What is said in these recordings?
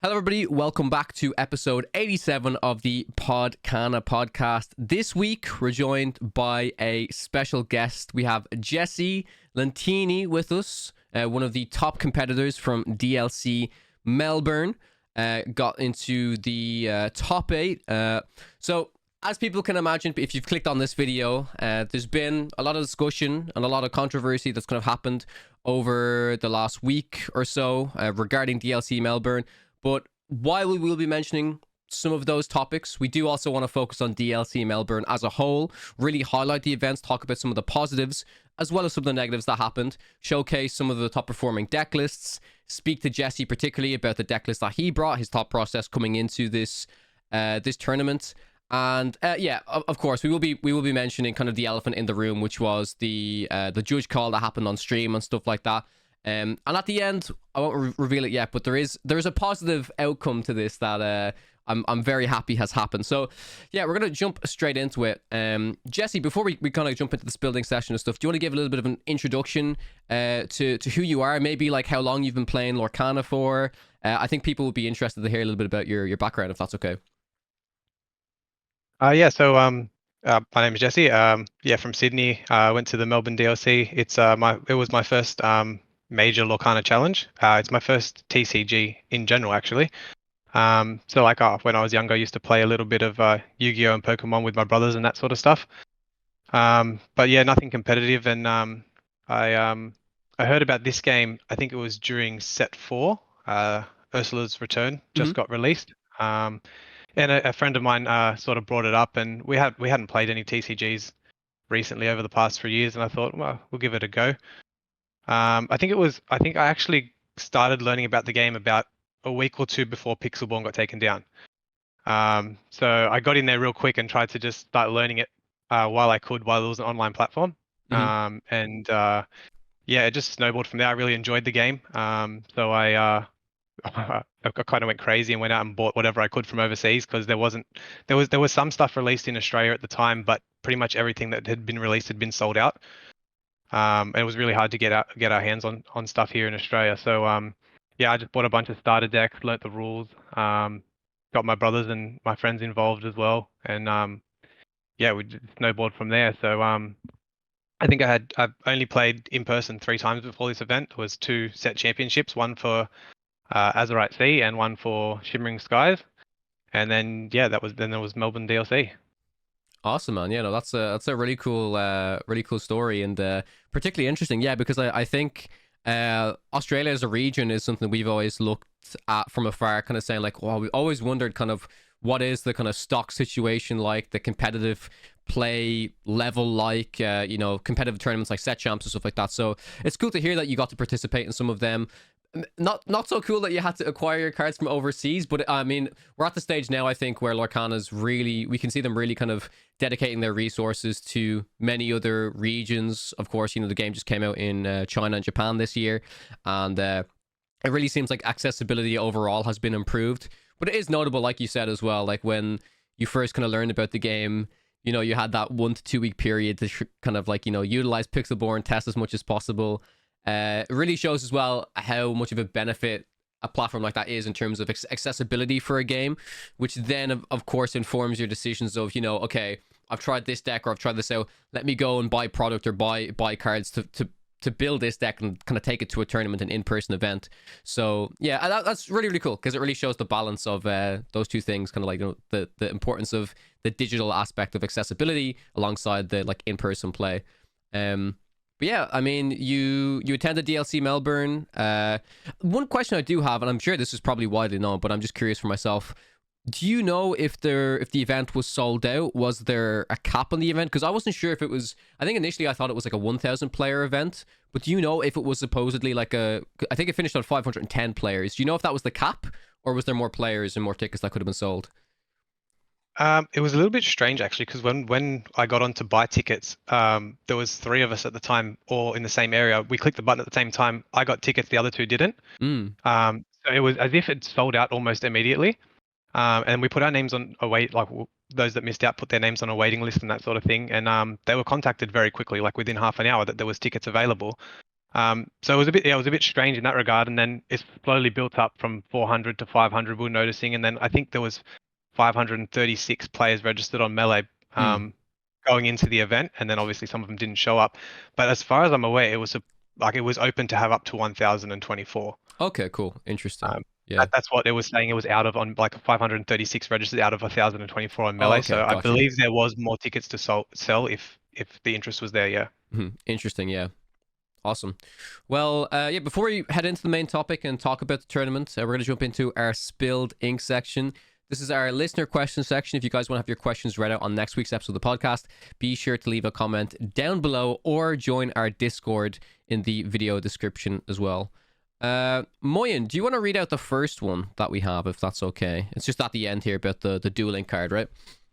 Hello, everybody. Welcome back to episode 87 of the Podcana podcast. This week, we're joined by a special guest. We have Jesse Lentini with us, one of the top competitors from DLC Melbourne. Got into the top 8. So, as people can imagine, if you've clicked on this video, there's been a lot of discussion and a lot of controversy that's kind of happened over the last week or so regarding DLC Melbourne. But while we will be mentioning some of those topics, we do also want to focus on DLC Melbourne as a whole, really highlight the events, talk about some of the positives, as well as some of the negatives that happened, showcase some of the top performing deck lists, speak to Jesse particularly about the deck list that he brought, his thought process coming into this tournament. And of course, we will be mentioning kind of the elephant in the room, which was the judge call that happened on stream and stuff like that. And at the end, I won't reveal it yet, but there's a positive outcome to this that I'm very happy has happened. So yeah, we're gonna jump straight into it. Jesse, before we kind of jump into this building session and stuff, do you want to give a little bit of an introduction to who you are? Maybe like how long you've been playing Lorcana for. I think people would be interested to hear a little bit about your background, if that's okay. My name is Jesse. From Sydney. I went to the Melbourne DLC. It was my first major Lorcana challenge. It's my first TCG in general, actually. When I was younger, I used to play a little bit of Yu-Gi-Oh and Pokemon with my brothers and that sort of stuff. But yeah, nothing competitive. And I heard about this game. I think it was during Set 4. Ursula's Return just got released. And a friend of mine sort of brought it up, and we hadn't played any TCGs recently over the past 3 years, and I thought, well, we'll give it a go. I think I actually started learning about the game about a week or two before Pixelborn got taken down. So I got in there real quick and tried to just start learning it while it was an online platform. It just snowballed from there. I really enjoyed the game. So I kind of went crazy and went out and bought whatever I could from overseas, because there was some stuff released in Australia at the time, but pretty much everything that had been released had been sold out. It was really hard to get our hands on stuff here in Australia. So I just bought a bunch of starter decks, learnt the rules, got my brothers and my friends involved as well, and we just snowballed from there. So I think I've only played in person 3 times before this event. It was 2 set championships, one for Azurite Sea and one for Shimmering Skies, and then there was Melbourne DLC. Awesome, man. Yeah, no, that's a really cool story, and particularly interesting. Yeah, because I think Australia as a region is something we've always looked at from afar, kind of saying like, well, we always wondered kind of what is the kind of stock situation like, the competitive play level like, competitive tournaments like set champs and stuff like that. So it's cool to hear that you got to participate in some of them. Not so cool that you had to acquire your cards from overseas, but I mean, we're at the stage now, I think, where Lorcana's we can see them really kind of dedicating their resources to many other regions. Of course, the game just came out in China and Japan this year, and it really seems like accessibility overall has been improved. But it is notable, like you said as well, like when you first kind of learned about the game, you had that 1 to 2 week period to kind of like, utilize Pixelborn, test as much as possible. It really shows as well how much of a benefit a platform like that is in terms of accessibility for a game, which then of course informs your decisions of, okay, I've tried this deck or I've tried this out, let me go and buy product or buy cards to build this deck and kind of take it to a tournament, an in-person event. So yeah, that's really, really cool, because it really shows the balance of those two things, kind of like the importance of the digital aspect of accessibility alongside the like in-person play. But yeah, I mean, you attended DLC Melbourne. One question I do have, and I'm sure this is probably widely known, but I'm just curious for myself. Do you know if the event was sold out? Was there a cap on the event? Because I wasn't sure if it was. I think initially I thought it was like a 1,000 player event. But do you know if it was supposedly like I think it finished on 510 players. Do you know if that was the cap, or was there more players and more tickets that could have been sold? It was a little bit strange, actually, because when I got on to buy tickets, there was 3 of us at the time, all in the same area. We clicked the button at the same time. I got tickets, the other 2 didn't. So it was as if it sold out almost immediately. And we put our names on a wait, like those that missed out put their names on a waiting list and that sort of thing. And they were contacted very quickly, like within half an hour, that there was tickets available. So it was a bit strange in that regard, and then it slowly built up from 400 to 500. We were noticing, and then I think there was 536 players registered on Melee Hmm. going into the event, and then obviously some of them didn't show up. But as far as I'm aware, it was open to have up to 1,024. Okay, cool. Interesting. Um, Yeah. that's what it was saying. It was out of on like 536 registered out of 1,024 on Oh, Melee. okay, So I got you. believe there was more tickets to sell if the interest was there. Yeah. Interesting, yeah. Awesome. Well, yeah, before we head into the main topic and talk about the tournament, we're going to jump into our spilled ink section. This is our listener question section. If you guys want to have your questions read out on next week's episode of the podcast, be sure to leave a comment down below or join our Discord in the video description as well. Moyen, do you want to read out the first one that we have, if that's okay? It's just at the end here about the dual link card, right?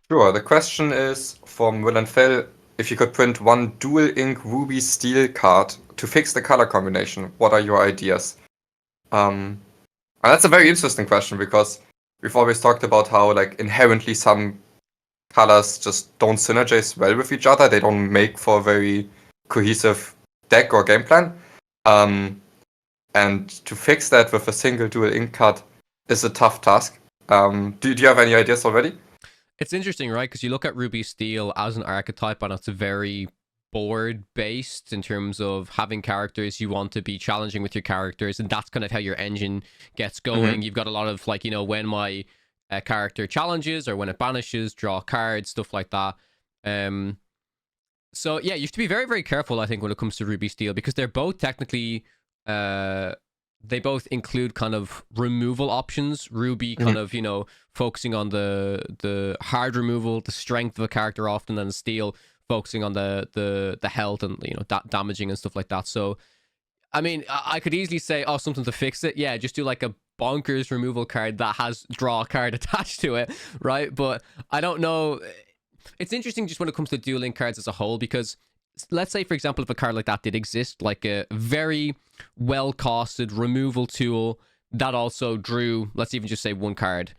Sure. The question is from Will and Phil. If you could print one dual ink ruby steel card to fix the color combination, what are your ideas? And that's a very interesting question because we've always talked about how like inherently some colors just don't synergize well with each other. They don't make for a very cohesive deck or game plan. And to fix that with a single dual ink card is a tough task. Do you have any ideas already? It's interesting, right? Because you look at Ruby Steel as an archetype, and it's very board based in terms of having characters. You want to be challenging with your characters, and that's kind of how your engine gets going. You've got a lot of like, when my character challenges or when it banishes, draw cards, stuff like that. So yeah, you have to be very, very careful, I think, when it comes to Ruby Steel, because they're both technically they both include kind of removal options. Ruby kind of, focusing on the hard removal, the strength of a character often, and Steel focusing on the health and damaging and stuff like that. So I mean, I could easily say, oh, something to fix it. Yeah, just do like a bonkers removal card that has draw a card attached to it, right? But I don't know. It's interesting just when it comes to dual link cards as a whole, because let's say, for example, if a card like that did exist, like a very well costed removal tool that also drew, let's even just say one card,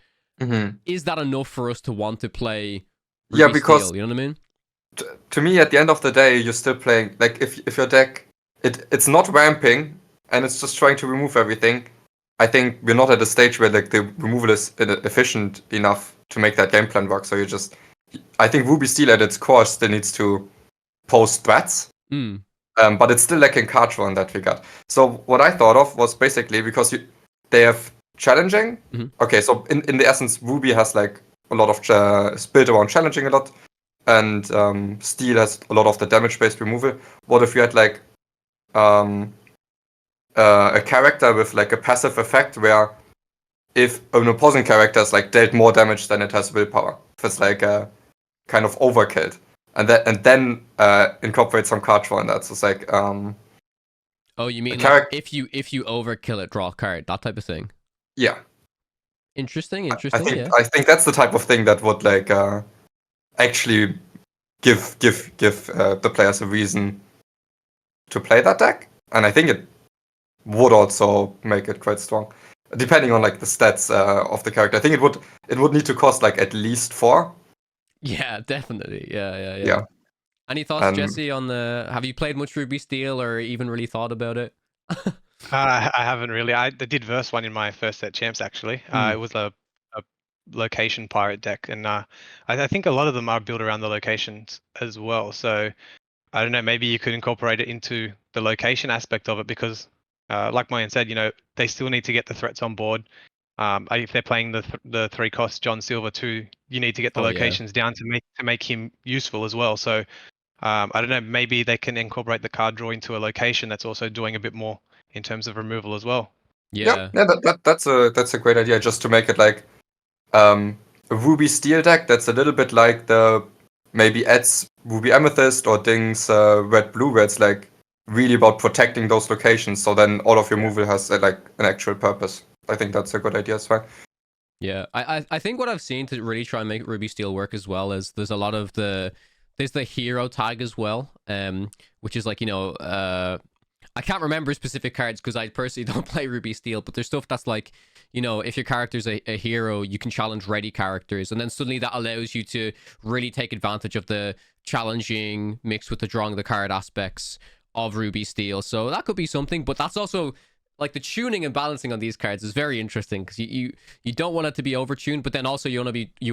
is that enough for us to want to play Ruby Yeah, because Steel? You know what I mean? To me, at the end of the day, you're still playing, like, if your deck, it's not ramping, and it's just trying to remove everything, I think we're not at a stage where, like, the removal is efficient enough to make that game plan work, so I think Ruby Steel at its core still needs to pose threats, but it's still lacking card draw in that regard. So what I thought of was basically, because they have challenging, okay, so in the essence, Ruby has, like, a lot of, is built around challenging a lot, and Steel has a lot of the damage-based removal. What if you had like a character with like a passive effect where if an opposing character is like dealt more damage than it has willpower, if it's like a kind of overkill, and then incorporate some card draw in that. So it's like oh, you mean like if you overkill it, draw a card, that type of thing? Yeah. Interesting. I think that's the type of thing that would like actually give the players a reason to play that deck, and I think it would also make it quite strong, depending on like the stats of the character. I think it would need to cost like at least 4. Yeah, definitely. Yeah. Any thoughts, Jesse, on have you played much Ruby Steel or even really thought about it? I haven't really. I did verse one in my first set champs actually. It was a location pirate deck, and I think a lot of them are built around the locations as well. So I don't know, maybe you could incorporate it into the location aspect of it, because like Moyen said, they still need to get the threats on board. If they're playing the 3 cost John Silver too, you need to get the locations down to make him useful as well. So I don't know, maybe they can incorporate the card draw into a location that's also doing a bit more in terms of removal as well. Yeah. That's a great idea, just to make it like a Ruby Steel deck that's a little bit like the maybe adds Ruby Amethyst or Ding's Red Blue, where it's like really about protecting those locations, so then all of your removal has like an actual purpose. I think that's a good idea as well. Yeah, I think what I've seen to really try and make Ruby Steel work as well is there's a lot of there's the hero tag as well, which is like, I can't remember specific cards because I personally don't play Ruby Steel, but there's stuff that's like, if your character's a hero, you can challenge ready characters, and then suddenly that allows you to really take advantage of the challenging mixed with the drawing the card aspects of Ruby Steel. So that could be something, but that's also like the tuning and balancing on these cards is very interesting because you don't want it to be overtuned, but then also you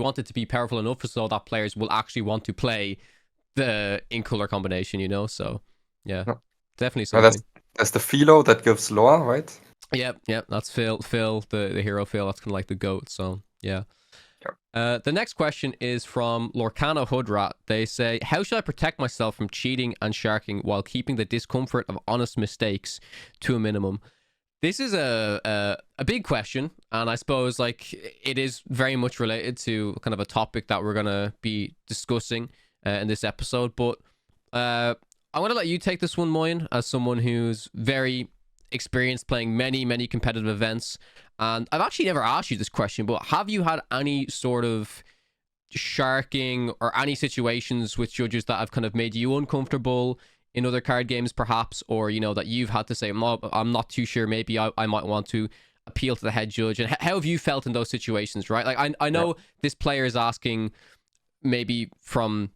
want it to be powerful enough so that players will actually want to play the in color combination, you know. So yeah, definitely something. That's the Philo that gives lore, right? Yep, that's Phil, the hero Phil. That's kind of like the goat. So yeah. The next question is from Lorcana Hoodrat. They say, how should I protect myself from cheating and sharking while keeping the discomfort of honest mistakes to a minimum? This is a big question, and I suppose like it is very much related to kind of a topic that we're gonna be discussing in this episode. But I want to let you take this one, Moyen, as someone who's very experienced playing many competitive events. And I've actually never asked you this question, but have you had any sort of sharking or any situations with judges that have kind of made you uncomfortable in other card games, perhaps, or, you know, that you've had to say, I'm not too sure, maybe I might want to appeal to the head judge? And how have you felt in those situations, right? Like, I know this player is asking maybe from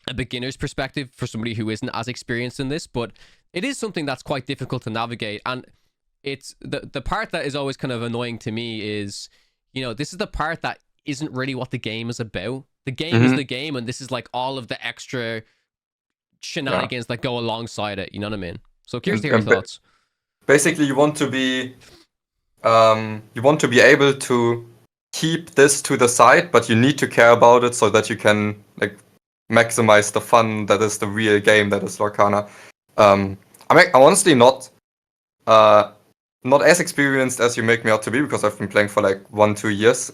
a beginner's perspective for somebody who isn't as experienced in this, but it is something that's quite difficult to navigate. And it's the part that is always kind of annoying to me is, you know, this is the part that isn't really what the game is about. The game is the game, and this is like all of the extra shenanigans that go alongside it, you know what I mean? So curious to hear your thoughts. Basically, you want to be able to keep this to the side, but you need to care about it so that you can like maximize the fun that is the real game that is Lorcana. I'm honestly not as experienced as you make me out to be, because I've been playing for like 1-2 years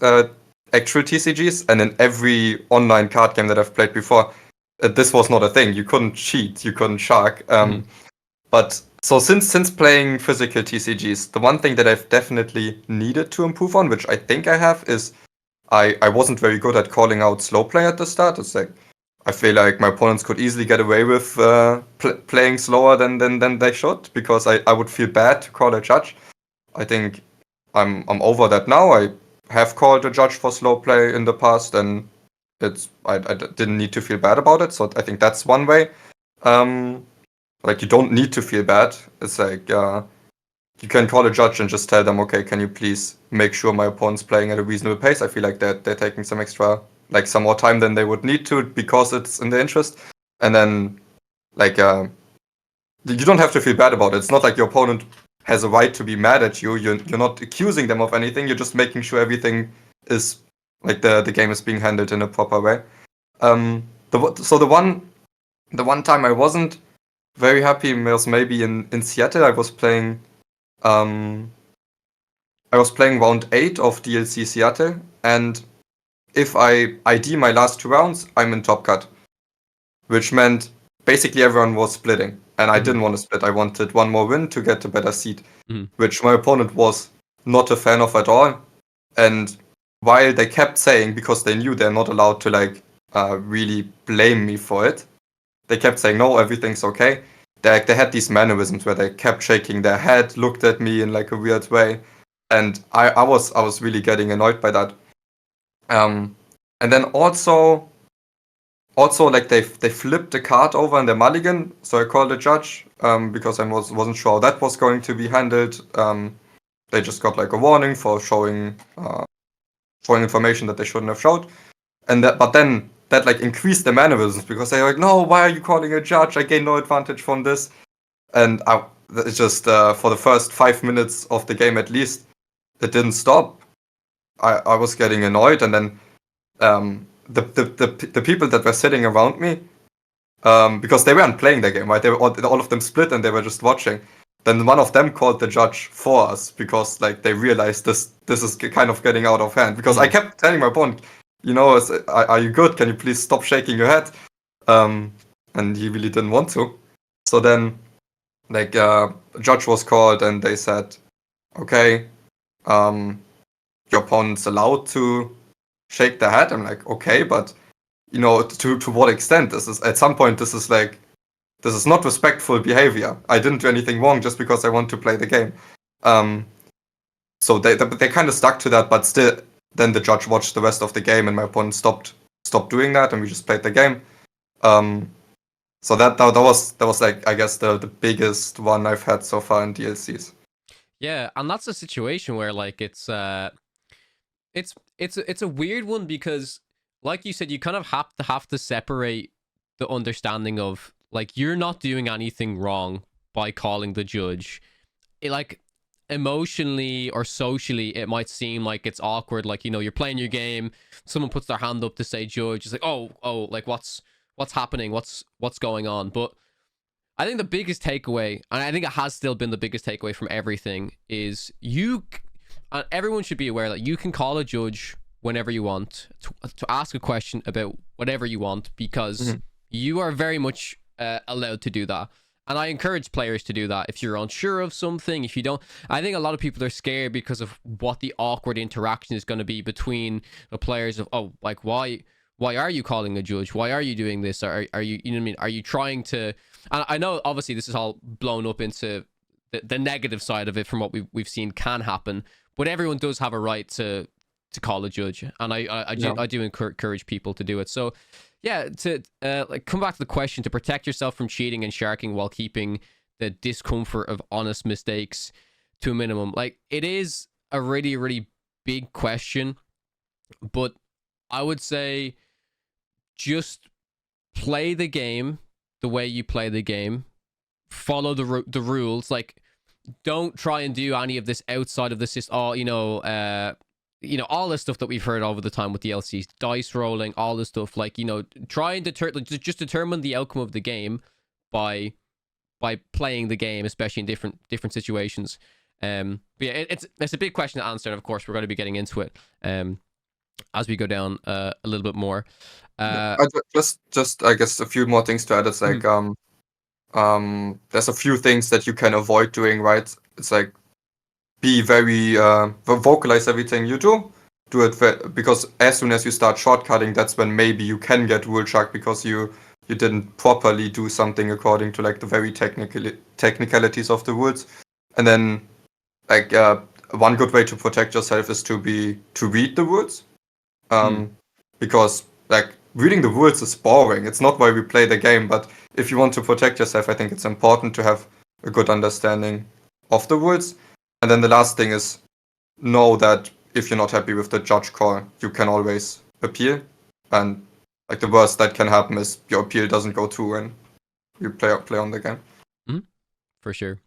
actual TCGs, and in every online card game that I've played before, this was not a thing. You couldn't cheat, you couldn't shark. But so since playing physical TCGs, the one thing that I've definitely needed to improve on, which I think I have, is I wasn't very good at calling out slow play at the start. It's like I feel like my opponents could easily get away with playing slower than they should, because I would feel bad to call a judge. I think I'm over that now. I have called a judge for slow play in the past, and I didn't need to feel bad about it. So I think that's one way. Like, you don't need to feel bad. It's like you can call a judge and just tell them, okay, can you please make sure my opponent's playing at a reasonable pace? I feel like they're taking some more time than they would need to, because it's in their interest. And then, like, you don't have to feel bad about it. It's not like your opponent has a right to be mad at you. You're not accusing them of anything. You're just making sure everything is, like, the game is being handled in a proper way. The one time I wasn't very happy was maybe in Seattle. I was playing round 8 of DLC Seattle, and if I ID my last 2 rounds, I'm in top cut, which meant basically everyone was splitting, and I didn't want to split. I wanted one more win to get a better seed, which my opponent was not a fan of at all. And while they kept saying, because they knew they're not allowed to like really blame me for it, they kept saying, no, everything's okay. They had these mannerisms where they kept shaking their head, looked at me in like a weird way, and I was really getting annoyed by that. And then also like they flipped the card over in the mulligan, so I called the judge because I wasn't sure how that was going to be handled. They just got like a warning for showing information that they shouldn't have showed, but then that like increased the mannerisms, because they were like, no, why are you calling a judge? I gain no advantage from this. And it's just for the first 5 minutes of the game at least, it didn't stop. I was getting annoyed, and then the people that were sitting around me, because they weren't playing the game, right? They were all of them split and they were just watching. Then one of them called the judge for us, because like they realized this is kind of getting out of hand. Because I kept telling my opponent, you know, are you good? Can you please stop shaking your head? And he really didn't want to. So then, like, a judge was called, and they said, okay, your opponent's allowed to shake their head. I'm like, okay, but you know, to what extent? This is at some point. This is not respectful behavior. I didn't do anything wrong just because I want to play the game. So they kind of stuck to that, but still, then the judge watched the rest of the game, and my opponent stopped doing that, and we just played the game. So that was like, I guess, the biggest one I've had so far in DLCs. Yeah, and that's a situation where like it's a weird one because, like you said, you kind of have to separate the understanding of like you're not doing anything wrong by calling the judge. Like emotionally or socially, it might seem like it's awkward. Like, you know, you're playing your game, someone puts their hand up to say judge. It's like, oh, like what's happening? What's going on? But I think the biggest takeaway, and I think it has still been the biggest takeaway from everything, is everyone should be aware that you can call a judge whenever you want to ask a question about whatever you want, because you are very much allowed to do that. And I encourage players to do that. If you're unsure of something, if you don't, I think a lot of people are scared because of what the awkward interaction is going to be between the players of, oh, like, why are you calling a judge? Why are you doing this? Are you, you know what I mean? Are you trying to, and I know obviously this is all blown up into the negative side of it from what we've seen can happen, but everyone does have a right to call a judge. And I do encourage people to do it. So yeah, to like come back to the question, to protect yourself from cheating and sharking while keeping the discomfort of honest mistakes to a minimum. Like, it is a really, really big question, but I would say just play the game the way you play the game. Follow the rules. Like, don't try and do any of this outside of the system. Oh, all this stuff that we've heard over the time with DLCs, dice rolling, all this stuff. Like, try and just determine the outcome of the game by playing the game, especially in different situations. But yeah, it's a big question to answer, and of course we're going to be getting into it as we go down a little bit more. Just I guess a few more things to add. It's like there's a few things that you can avoid doing, right? It's like, be very vocalize everything you do it because as soon as you start shortcutting, that's when maybe you can get rule shark, because you didn't properly do something according to like the very technicalities of the rules. And then like one good way to protect yourself is to read the rules, because like reading the rules is boring. It's not why we play the game, but if you want to protect yourself, I think it's important to have a good understanding of the rules. And then the last thing is, know that if you're not happy with the judge call, you can always appeal. And like the worst that can happen is your appeal doesn't go through and you play on the game. For sure.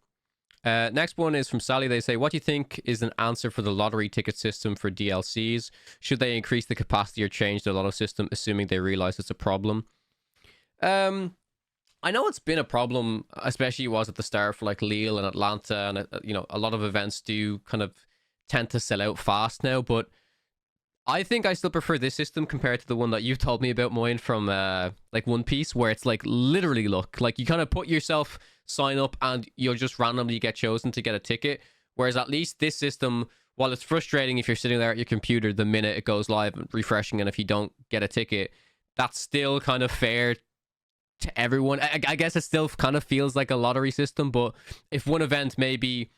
Next one is from Sally. They say, what do you think is an answer for the lottery ticket system for DLCs? Should they increase the capacity or change the lotto system, assuming they realize it's a problem? I know it's been a problem, especially it was at the start for like Lille and Atlanta, and a lot of events do kind of tend to sell out fast now, but I think I still prefer this system compared to the one that you've told me about, Moyen, from like One Piece, where it's like literally luck. Like, you kind of put yourself, sign up, and you'll just randomly get chosen to get a ticket. Whereas at least this system, while it's frustrating if you're sitting there at your computer the minute it goes live and refreshing, and if you don't get a ticket, that's still kind of fair to everyone. I guess it still kind of feels like a lottery system, but if one event maybe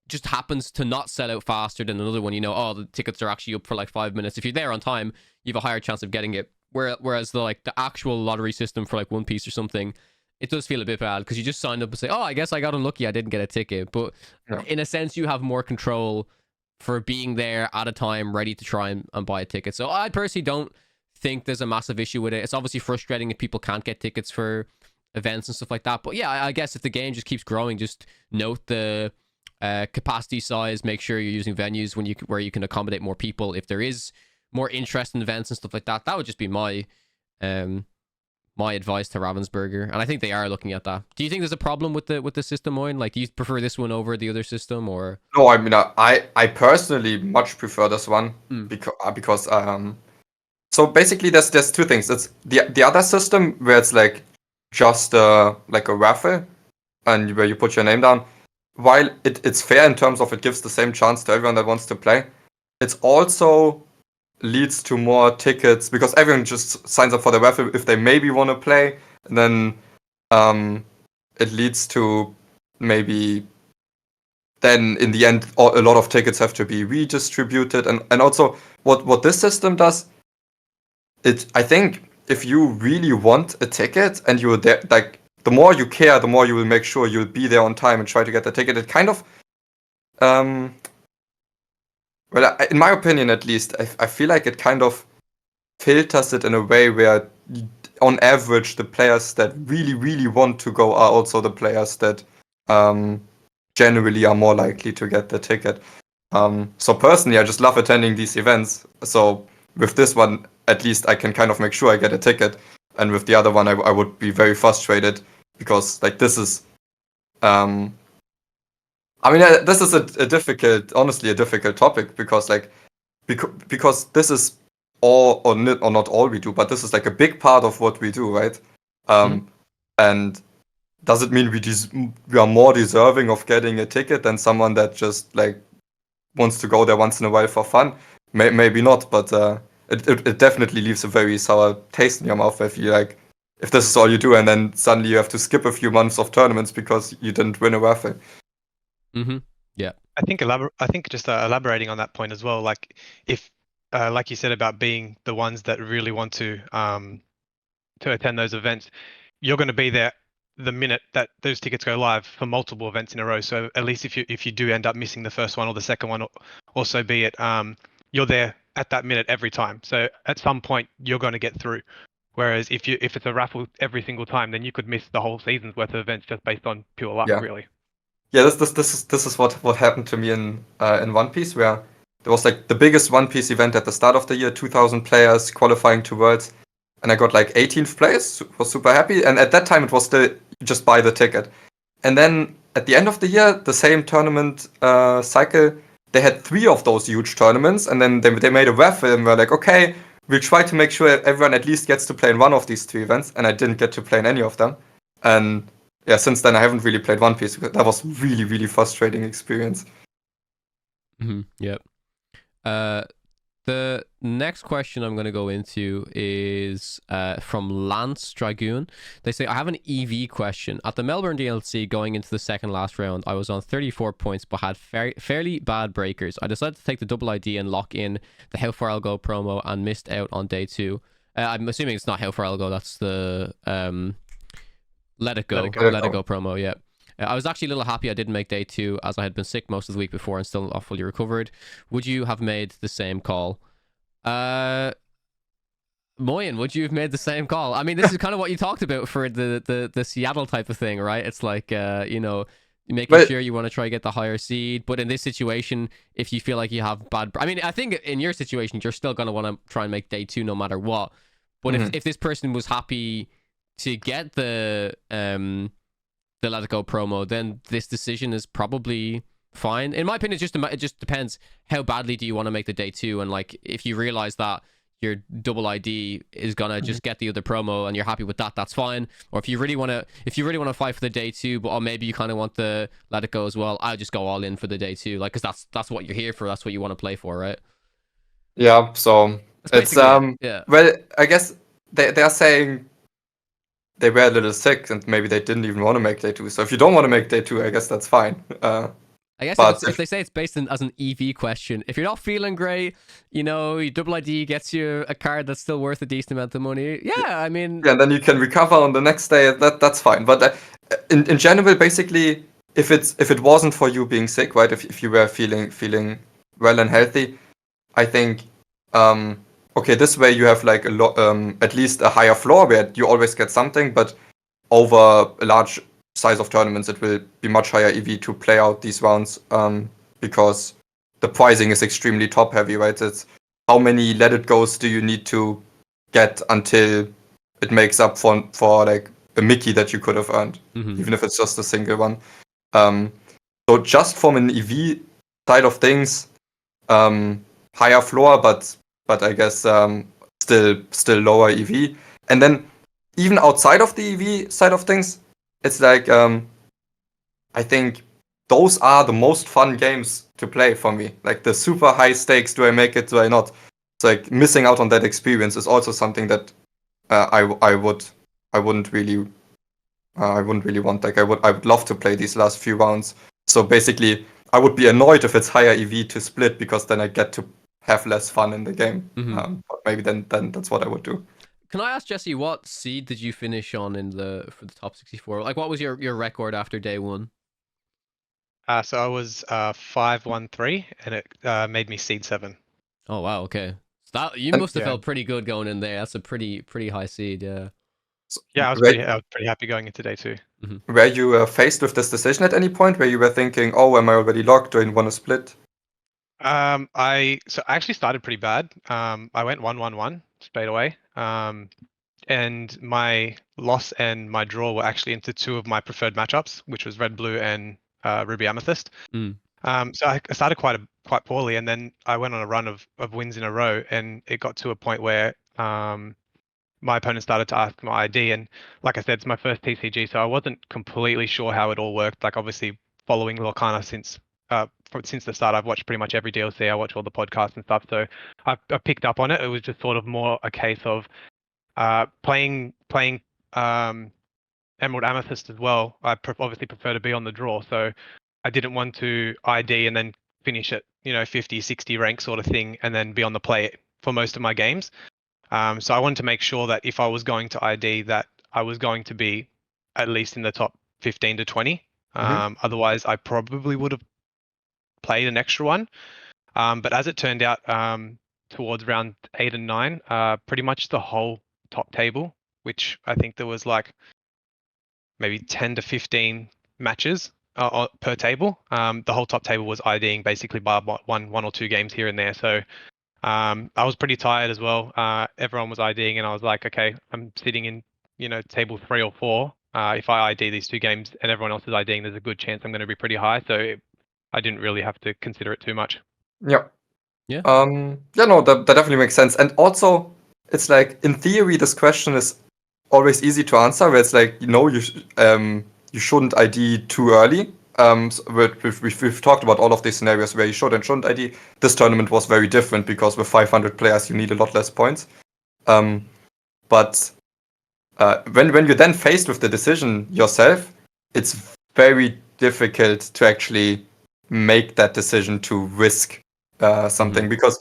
just happens to not sell out faster than another one, the tickets are actually up for like 5 minutes, if you're there on time, you have a higher chance of getting it. Whereas the actual lottery system for like One Piece or something, it does feel a bit bad because you just signed up and say, oh, I guess I got unlucky, I didn't get a ticket. But in a sense, you have more control for being there at a time, ready to try and buy a ticket. So I personally don't think there's a massive issue with it. It's obviously frustrating if people can't get tickets for events and stuff like that. But yeah, I guess if the game just keeps growing, just note the capacity size, make sure you're using venues where you can accommodate more people. If there is more interest in events and stuff like that, that would just be my advice to Ravensburger, and I think they are looking at that. Do you think there's a problem with the system, Moyen? Like, do you prefer this one over the other system, or? No, I mean, I personally much prefer this one because so basically there's two things. It's the other system where it's like just like a raffle and where you put your name down. While it's fair in terms of it gives the same chance to everyone that wants to play, it's also leads to more tickets because everyone just signs up for the raffle if they maybe want to play, and then it leads to maybe then in the end a lot of tickets have to be redistributed, and also what this system does, I think if you really want a ticket and you're there, like the more you care, the more you will make sure you'll be there on time and try to get the ticket. It kind of, well, in my opinion at least, I feel like it kind of filters it in a way where, on average, the players that really, really want to go are also the players that generally are more likely to get the ticket. So personally, I just love attending these events. So with this one, at least I can kind of make sure I get a ticket. And with the other one, I would be very frustrated because like this is, this is a difficult, honestly, a difficult topic because like because this is all or not all we do, but this is like a big part of what we do, right? And does it mean we are more deserving of getting a ticket than someone that just like wants to go there once in a while for fun? Maybe not, but it definitely leaves a very sour taste in your mouth if you like, if this is all you do and then suddenly you have to skip a few months of tournaments because you didn't win a raffle. Yeah. I think just elaborating on that point as well, like if like you said about being the ones that really want to attend those events, you're going to be there the minute that those tickets go live for multiple events in a row. So at least if you do end up missing the first one or the second one, or so be it, you're there at that minute every time. So at some point you're going to get through. Whereas if it's a raffle every single time, then you could miss the whole season's worth of events just based on pure luck, really. Yeah, this is what happened to me in One Piece, where there was like the biggest One Piece event at the start of the year, 2,000 players qualifying to Worlds, and I got like 18th place, was super happy, and at that time it was still just buy the ticket. And then at the end of the year, the same tournament cycle, they had 3 of those huge tournaments, and then they made a raffle and were like, okay, we'll try to make sure everyone at least gets to play in one of these 3 events, and I didn't get to play in any of them. And yeah, since then I haven't really played One Piece. That was really, really frustrating experience. Yep. The next question I'm going to go into is from Lance Dragoon. They say, I have an EV question. At the Melbourne DLC going into the second last round, I was on 34 points but had fairly bad breakers. I decided to take the double ID and lock in the How Far I'll Go promo and missed out on day 2. I'm assuming it's not How Far I'll Go. That's the Let It Go promo, yeah. I was actually a little happy I didn't make day 2 as I had been sick most of the week before and still not fully recovered. Would you have made the same call? Moyen, would you have made the same call? I mean, this is kind of what you talked about for the Seattle type of thing, right? It's like, making sure you want to try to get the higher seed. But in this situation, if you feel like you have bad... I mean, I think in your situation, you're still going to want to try and make day 2 no matter what. But if this person was happy to get the Let It Go promo, then this decision is probably fine. In my opinion, it just depends how badly do you want to make the day 2, and like if you realize that your double ID is gonna just get the other promo and you're happy with that, that's fine. Or if you really want to fight for the day 2, but maybe you kind of want the Let It Go as well, I'll just go all in for the day 2, like, because that's what you're here for, that's what you want to play for, right? Yeah. So it's yeah. Well, I guess they're saying they were a little sick and maybe they didn't even want to make day 2. So if you don't want to make day 2, I guess that's fine. I guess if they say it's based as an EV question, if you're not feeling great, your double ID gets you a card that's still worth a decent amount of money. Yeah, I mean... Yeah, and then you can recover on the next day. That's fine. But in general, basically, if it wasn't for you being sick, right? If you were feeling well and healthy, I think... okay, this way you have like at least a higher floor where you always get something, but over a large size of tournaments, it will be much higher EV to play out these rounds, because the pricing is extremely top heavy, right? It's how many Let It Goes do you need to get until it makes up for like a Mickey that you could have earned, even if it's just a single one. So just from an EV side of things, higher floor, but I guess still lower EV. And then even outside of the EV side of things, it's like I think those are the most fun games to play for me. Like the super high stakes, do I make it, do I not? It's like missing out on that experience is also something that I wouldn't really want. Like I would love to play these last few rounds. So basically, I would be annoyed if it's higher EV to split, because then I get to have less fun in the game. But maybe then that's what I would do. Can I ask Jesse, what seed did you finish on for the top 64? Like, what was your record after day one? So I was 5-1-3, and it made me seed 7. Oh wow, okay. So that you And must have yeah. felt pretty good going in there. That's a pretty high seed, yeah. Yeah, I was pretty happy going into day 2. Were you faced with this decision at any point where you were thinking, "Oh, am I already locked? Do I want to split?" I actually started pretty bad. I went 1-1-1 straight away. And my loss and my draw were actually into 2 of my preferred matchups, which was red blue and ruby amethyst. Mm. So I started quite poorly, and then I went on a run of wins in a row, and it got to a point where my opponent started to ask my ID, and like I said, it's my first TCG, so I wasn't completely sure how it all worked. Like obviously following Lorcana since the start, I've watched pretty much every DLC. I watch all the podcasts and stuff, so I picked up on it. It was just sort of more a case of playing Emerald Amethyst as well. I obviously prefer to be on the draw, so I didn't want to ID and then finish at 50, 60 rank sort of thing, and then be on the play for most of my games. So I wanted to make sure that if I was going to ID, that I was going to be at least in the top 15 to 20. Otherwise, I probably would have played an extra one. But as it turned out, towards round 8 and 9, pretty much the whole top table, which I think there was like maybe 10 to 15 matches per table. The whole top table was IDing basically by one or two games here and there. So I was pretty tired as well. Everyone was IDing, and I was like, okay, I'm sitting in table 3 or 4. If I ID these 2 games and everyone else is IDing, there's a good chance I'm going to be pretty high. So I didn't really have to consider it too much. Yeah. Yeah. Yeah, no, that definitely makes sense. And also, it's like, in theory, this question is always easy to answer, where it's like, you shouldn't ID too early. So we've talked about all of these scenarios where you should and shouldn't ID. This tournament was very different because with 500 players, you need a lot less points. But when you're then faced with the decision yourself, it's very difficult to actually make that decision to risk something, because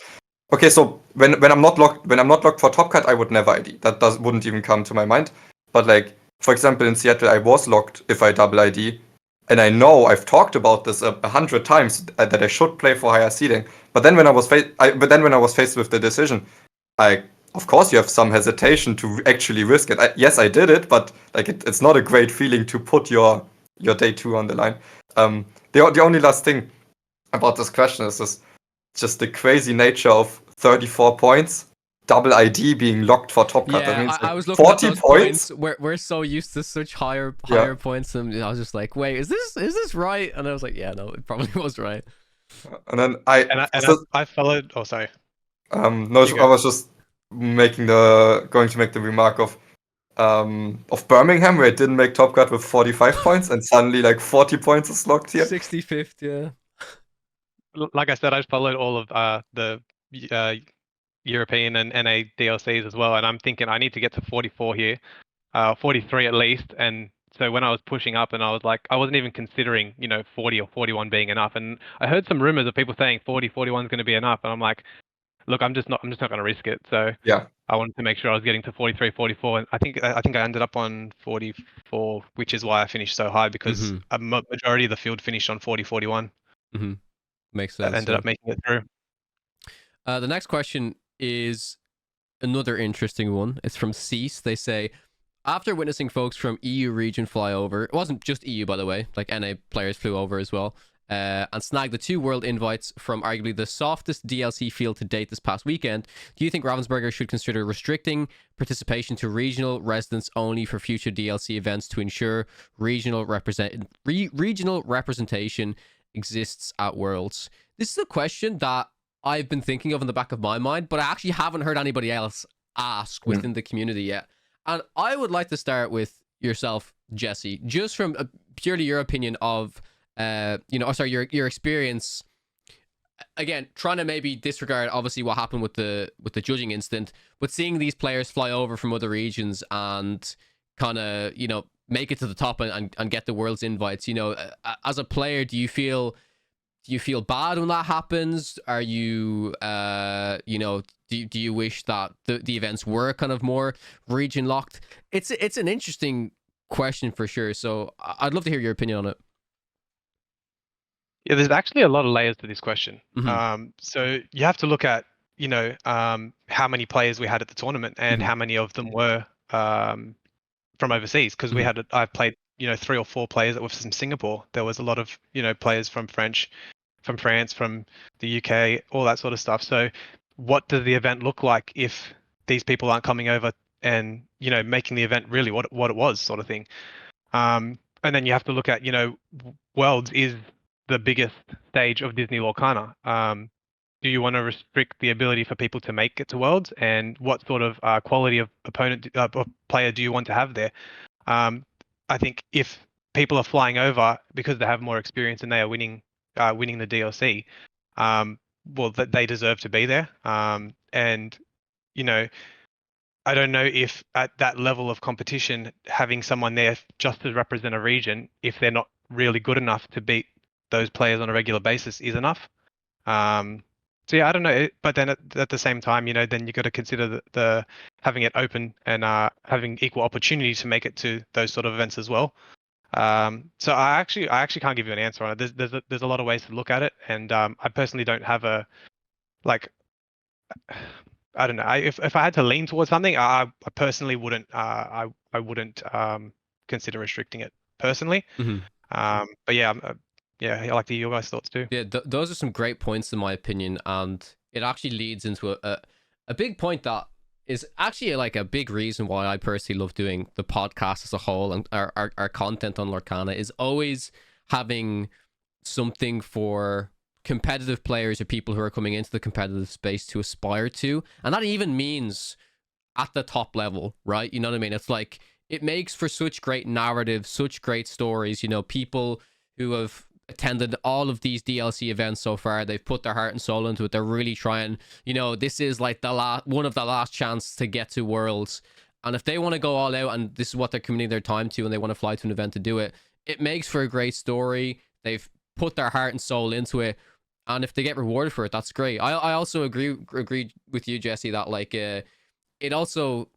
okay, so when I'm not locked for top cut, I would never ID. That wouldn't even come to my mind. But like, for example, in Seattle, I was locked if I double ID, and I know I've talked about this 100 times that I should play for higher seeding. But then when I was faced with the decision, of course you have some hesitation to actually risk it. Yes, I did it, but like it's not a great feeling to put your day 2 on the line. The only last thing about this question is just the crazy nature of 34 points, double ID being locked for top cut. Yeah, That means I was looking 40 at those points. We're so used to such higher points, and I was just like, wait, is this right? And I was like, yeah, no, it probably was right. And then I followed. Oh, sorry. I was just going to make the remark of Birmingham, where it didn't make top cut with 45 points, and suddenly like 40 points is locked here. 65th, yeah. Like I said, I followed all of the European and NA DLCs as well, and I'm thinking I need to get to 44 here, 43 at least. And so when I was pushing up, and I was like, I wasn't even considering 40 or 41 being enough. And I heard some rumors of people saying 40, 41 is going to be enough, and I'm like, look, I'm just not going to risk it. So yeah, I wanted to make sure I was getting to 43, 44, and I think I ended up on 44, which is why I finished so high, because a majority of the field finished on 40, 41. Makes sense. That ended up making it through. The next question is another interesting one. It's from Cease. They say, after witnessing folks from EU region fly over, it wasn't just EU, by the way, like NA players flew over as well, and snagged the 2 world invites from arguably the softest DLC field to date this past weekend, do you think Ravensburger should consider restricting participation to regional residents only for future DLC events to ensure regional representation exists at Worlds? This is a question that I've been thinking of in the back of my mind, but I actually haven't heard anybody else ask within the community yet. And I would like to start with yourself, Jesse, just from purely your opinion of, your experience. Again, trying to maybe disregard obviously what happened with the judging incident, but seeing these players fly over from other regions and kind of make it to the top and get the world's invites. As a player, do you feel do you feel bad when that happens? Are you, do you wish that the events were kind of more region locked? It's an interesting question for sure. So I'd love to hear your opinion on it. Yeah, there's actually a lot of layers to this question. Mm-hmm. So you have to look at, how many players we had at the tournament and Mhm. how many of them were from overseas. Because I've played, 3 or 4 players that were from Singapore. There was a lot of, players from France, from the UK, all that sort of stuff. So what does the event look like if these people aren't coming over and, making the event really what it was, sort of thing. And then you have to look at, Worlds is the biggest stage of Disney Lorcana. Do you want to restrict the ability for people to make it to Worlds, and what sort of quality of opponent of player do you want to have there? I think if people are flying over because they have more experience and they are winning the DLC, well, that they deserve to be there. And I don't know if at that level of competition, having someone there just to represent a region, if they're not really good enough to beat those players on a regular basis, is enough. So yeah, I don't know. But then at the same time, then you got to consider the having it open and having equal opportunity to make it to those sort of events as well. So I actually can't give you an answer on it. There's a lot of ways to look at it, and I personally don't have a like. I don't know. If I had to lean towards something, I personally wouldn't. I wouldn't consider restricting it personally. Mhm. But yeah, yeah, I like to hear your guys' thoughts too. Yeah, those are some great points in my opinion, and it actually leads into a big point that is actually like a big reason why I personally love doing the podcast as a whole, and our content on Lorcana is always having something for competitive players or people who are coming into the competitive space to aspire to, and that even means at the top level, right? You know what I mean? It's like it makes for such great narrative, such great stories. People who have attended all of these DLC events so far, they've put their heart and soul into it. They're really trying. This is like one of the last chance to get to Worlds, and if they want to go all out and this is what they're committing their time to, and they want to fly to an event to do it, it makes for a great story. They've put their heart and soul into it, and if they get rewarded for it, that's great. I also agree with you, Jesse, that like it also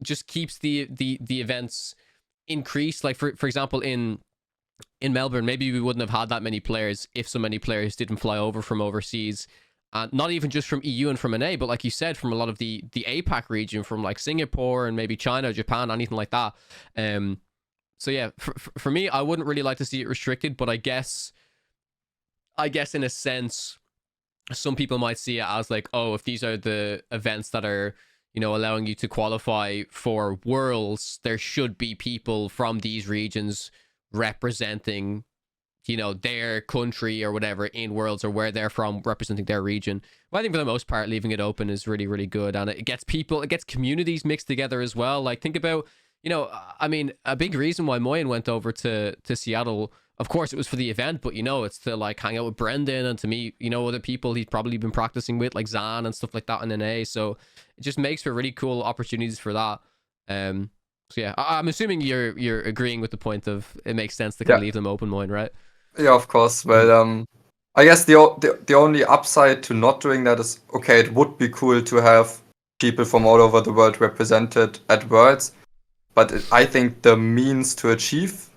just keeps the events increased. Like for example, in Melbourne, maybe we wouldn't have had that many players if so many players didn't fly over from overseas, and not even just from EU and from NA, but like you said, from a lot of the APAC region, from like Singapore and maybe China, Japan, anything like that. So yeah, for me, I wouldn't really like to see it restricted, but I guess in a sense, some people might see it as like, oh, if these are the events that are, allowing you to qualify for Worlds, there should be people from these regions representing, their country or whatever in Worlds, or where they're from, representing their region. Well, I think for the most part, leaving it open is really, really good. And it gets communities mixed together as well. Like, think about, I mean, a big reason why Moyen went over to Seattle, of course, it was for the event, but it's to like hang out with Brendan and to meet, other people he's probably been practicing with, like Zan and stuff like that in NA. So it just makes for really cool opportunities for that. So yeah, I'm assuming you're agreeing with the point of it makes sense to kind of leave them open, Moyen, right? Yeah, of course. But I guess the only upside to not doing that is, okay, it would be cool to have people from all over the world represented at Worlds, but I think the means to achieve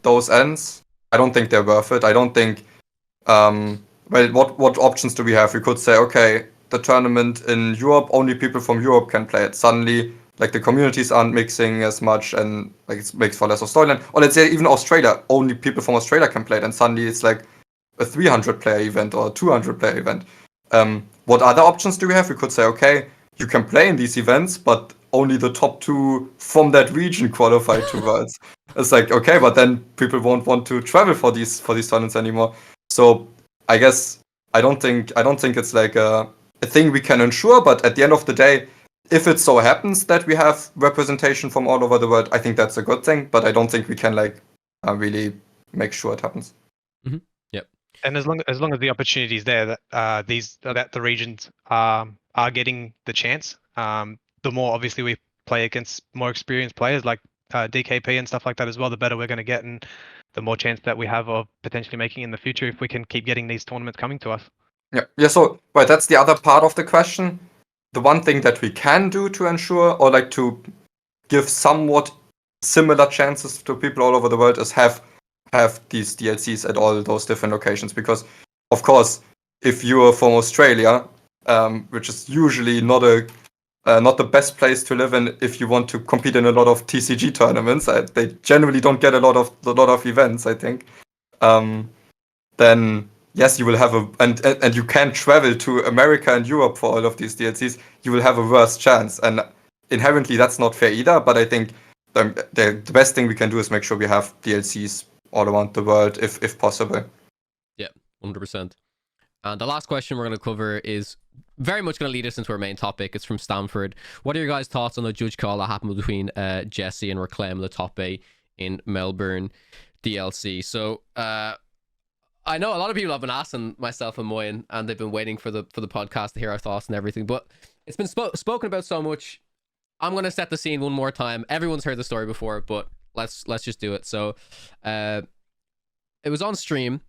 those ends, I don't think they're worth it. I don't think. What options do we have? We could say, okay, the tournament in Europe, only people from Europe can play it. Suddenly, like, the communities aren't mixing as much, and like it makes for less of storyline. Or let's say even Australia, only people from Australia can play it, and suddenly it's like a 300 player event or a 200 player event. What other options do we have? We could say, okay, you can play in these events, but only the top 2 from that region qualify to Worlds. It's like, okay, but then people won't want to travel for these tournaments anymore. So I guess I don't think it's like a thing we can ensure, but at the end of the day, if it so happens that we have representation from all over the world, I think that's a good thing, but I don't think we can really make sure it happens. Mm-hmm. Yep. And as long as the opportunity is there, that the regions are getting the chance, the more obviously we play against more experienced players. Like DKP and stuff like that as well, the better we're going to get, and the more chance that we have of potentially making in the future if we can keep getting these tournaments coming to us. Yeah. So, right, that's the other part of the question. The one thing that we can do to ensure, or like to give somewhat similar chances to people all over the world, is have these DLCs at all those different locations. Because, of course, if you are from Australia, which is usually not the best place to live in if you want to compete in a lot of TCG tournaments, they generally don't get a lot of events, I think. Then yes, you will have and you can travel to America and Europe for all of these DLCs. You will have a worse chance, and inherently that's not fair either. But I think the best thing we can do is make sure we have DLCs all around the world if possible. Yeah, 100%. And the last question we're going to cover is very much going to lead us into our main topic. It's from Stanford. What are your guys' thoughts on the judge call that happened between Jesse and Reclaim the top 8 in Melbourne DLC? So I know a lot of people have been asking myself and Moyen, and they've been waiting for the podcast to hear our thoughts and everything. But it's been spoken about so much. I'm going to set the scene one more time. Everyone's heard the story before, but let's just do it. So it was on stream.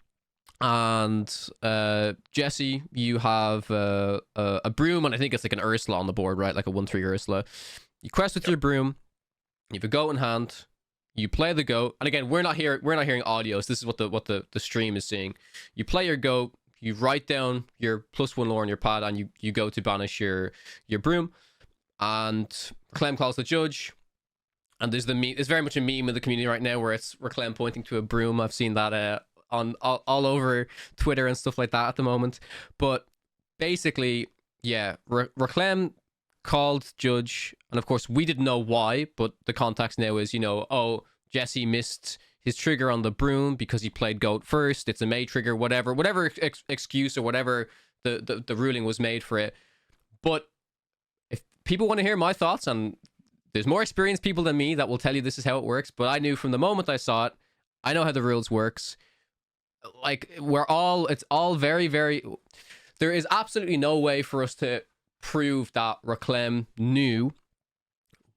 And Jesse, you have a broom, and I think it's like an Ursula on the board, right? Like a 1/3 Ursula. You quest with your broom. You have a goat in hand. You play the goat, and again, we're not hearing audio. So this is what the stream is seeing. You play your goat. You write down your +1 lore on your pad, and you go to banish your broom. And Reclaim calls the judge. And there's it's very much a meme in the community right now where it's Reclaim pointing to a broom. I've seen that on all over Twitter and stuff like that at the moment. But basically, yeah, Reclaim called judge, and of course we didn't know why, but the context now is, oh, Jesse missed his trigger on the broom because he played goat first, it's a May trigger, whatever excuse or whatever the ruling was made for it. But if people want to hear my thoughts, and there's more experienced people than me that will tell you this is how it works, but I knew from the moment I saw it, I know how the rules works. Like, it's all very, very, there is absolutely no way for us to prove that Reclaim knew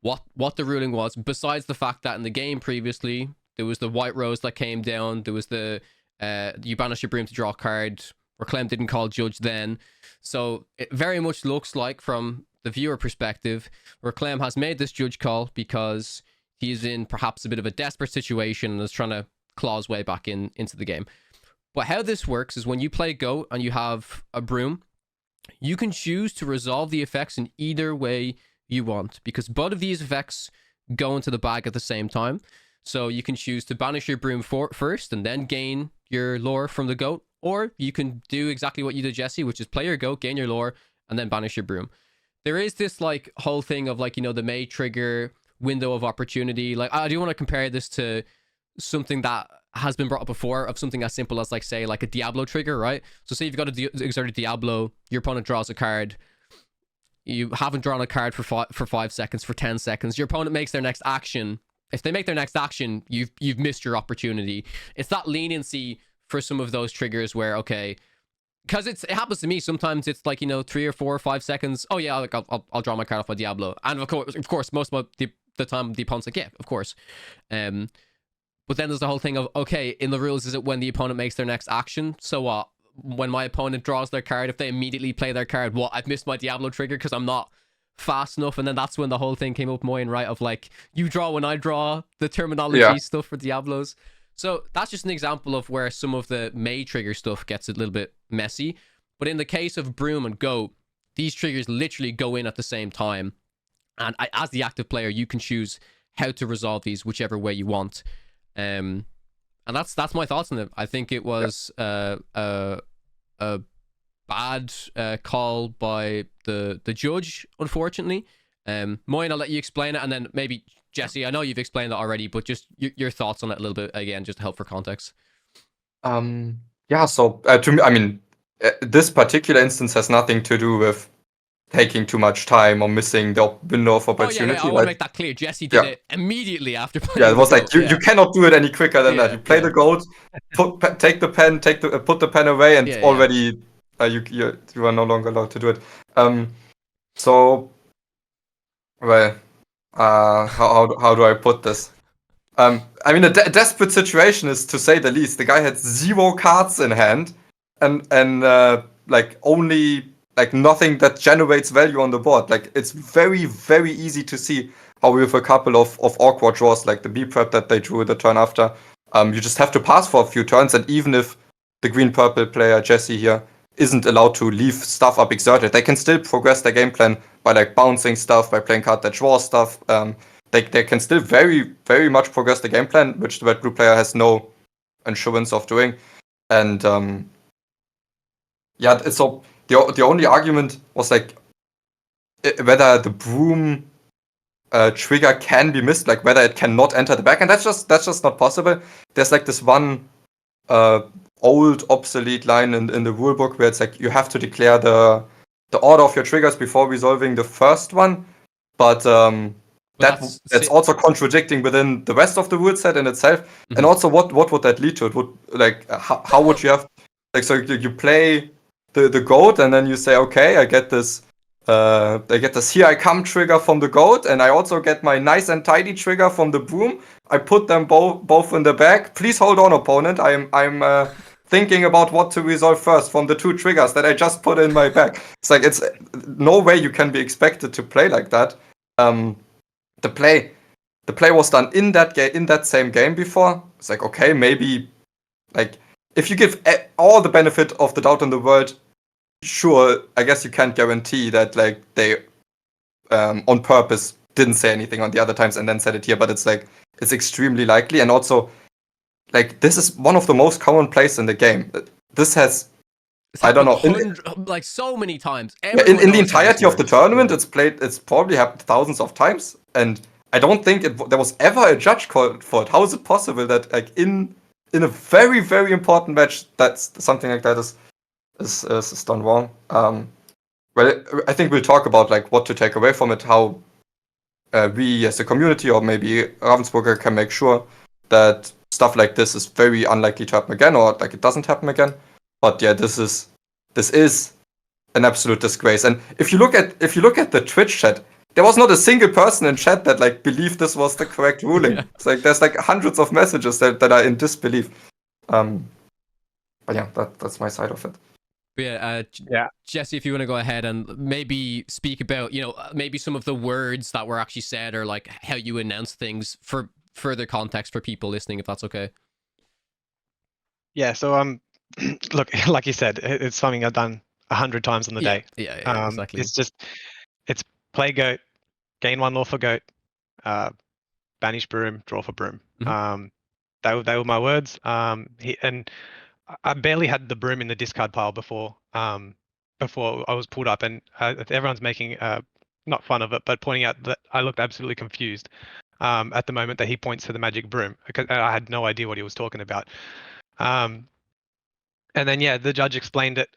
what the ruling was, besides the fact that in the game previously, there was the white rose that came down, there was the, you banish your broom to draw a card, Reclaim didn't call judge then, so it very much looks like, from the viewer perspective, Reclaim has made this judge call because he's in perhaps a bit of a desperate situation and is trying to claw his way back into the game. But how this works is when you play goat and you have a broom, you can choose to resolve the effects in either way you want, because both of these effects go into the bag at the same time. So you can choose to banish your broom first and then gain your lore from the goat, or you can do exactly what you did, Jesse, which is play your goat, gain your lore, and then banish your broom. There is this like whole thing of like, the May trigger window of opportunity. Like, I do want to compare this to something that has been brought up before, of something as simple as like a Diablo trigger, right? So say you've got to exert a Diablo, your opponent draws a card, you haven't drawn a card for 5 seconds, for 10 seconds, your opponent makes their next action. If they make their next action, you've missed your opportunity. It's that leniency for some of those triggers where, okay, because it happens to me sometimes, it's like, 3 or 4 or 5 seconds, oh yeah, like I'll draw my card off my Diablo, and of course most of the time the opponent's like, yeah, of course. But then there's the whole thing of, okay, in the rules, is it when the opponent makes their next action? So what? When my opponent draws their card, if they immediately play their card, what? I've missed my Diablo trigger because I'm not fast enough. And then that's when the whole thing came up, Moyen, right? Of like, you draw when I draw, the terminology stuff for Diablos. So that's just an example of where some of the May trigger stuff gets a little bit messy. But in the case of broom and goat, these triggers literally go in at the same time. And as the active player, you can choose how to resolve these whichever way you want. And that's my thoughts on it. I think it was a bad call by the judge, unfortunately. Moyen, I'll let you explain it, and then maybe Jesse, I know you've explained it already, but just your thoughts on it a little bit again, just to help for context. Yeah. So to me, I mean, this particular instance has nothing to do with taking too much time or missing the window of opportunity. I want to make that clear. Jesse did it immediately after playing. Yeah, it was like you cannot do it any quicker than that. You play the goat, take the pen, put the pen away, and already you are no longer allowed to do it. So, well, How do I put this? I mean, a desperate situation is to say the least. The guy had 0 cards in hand, and like only like nothing that generates value on the board. Like it's very very easy to see how with a couple of awkward draws, like the B prep that they drew the turn after, you just have to pass for a few turns, and even if the green purple player Jesse here isn't allowed to leave stuff up exerted, they can still progress their game plan by like bouncing stuff, by playing card that draws stuff. They can still very, very much progress the game plan, which the red blue player has no insurance of doing. And yeah, so the only argument was like whether the broom trigger can be missed, like whether it cannot enter the back, and that's just not possible. There's like this one old obsolete line in the rulebook where it's like you have to declare the order of your triggers before resolving the first one, but that's also contradicting within the rest of the rule set in itself. Mm-hmm. And also, what would that lead to? It would like how would you have like so you play the goat and then you say, okay, I get this here I come trigger from the goat, and I also get my nice and tidy trigger from the broom. I put them both in the bag. Please hold on, opponent. I'm thinking about what to resolve first from the 2 triggers that I just put in my bag. It's like it's no way you can be expected to play like that. The play was done in that same game before. It's like, okay, maybe like if you give all the benefit of the doubt in the world, sure, I guess you can't guarantee that like they on purpose didn't say anything on the other times and then said it here, but it's like it's extremely likely. And also like this is one of the most common plays in the game. This has I don't know, like so many times. In the entirety of the tournament, it's probably happened thousands of times, and I don't think there was ever a judge called for it. How is it possible that like in a very very important match that's something like that is done wrong? Well, I think we'll talk about like what to take away from it, how we as a community or maybe Ravensburger can make sure that stuff like this is very unlikely to happen again, or like it doesn't happen again. But yeah, this is an absolute disgrace. And if you look at the Twitch chat, there was not a single person in chat that like believed this was the correct ruling. Yeah. It's like there's like hundreds of messages that are in disbelief. But yeah, that's my side of it. Yeah, Jesse, if you want to go ahead and maybe speak about, maybe some of the words that were actually said, or like how you announce things for further context for people listening, if that's okay. Yeah. So look, like you said, it's something I've done 100 times on the day. Yeah, exactly. It's play goat, gain 1 lawful goat, banish broom, draw for broom. Mm-hmm. They were my words. And I barely had the broom in the discard pile before I was pulled up, and everyone's making not fun of it, but pointing out that I looked absolutely confused at the moment that he points to the magic broom, because I had no idea what he was talking about. And then, yeah, the judge explained it.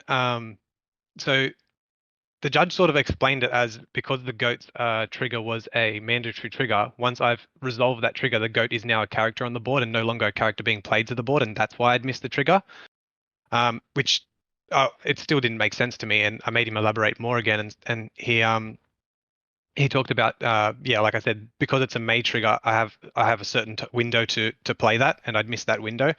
So the judge sort of explained it as because the goat's trigger was a mandatory trigger, once I've resolved that trigger, the goat is now a character on the board and no longer a character being played to the board, and that's why I'd missed the trigger. Which it still didn't make sense to me, and I made him elaborate more again, and he talked about like I said, because it's a May trigger, I have a certain window to play that, and I'd missed that window.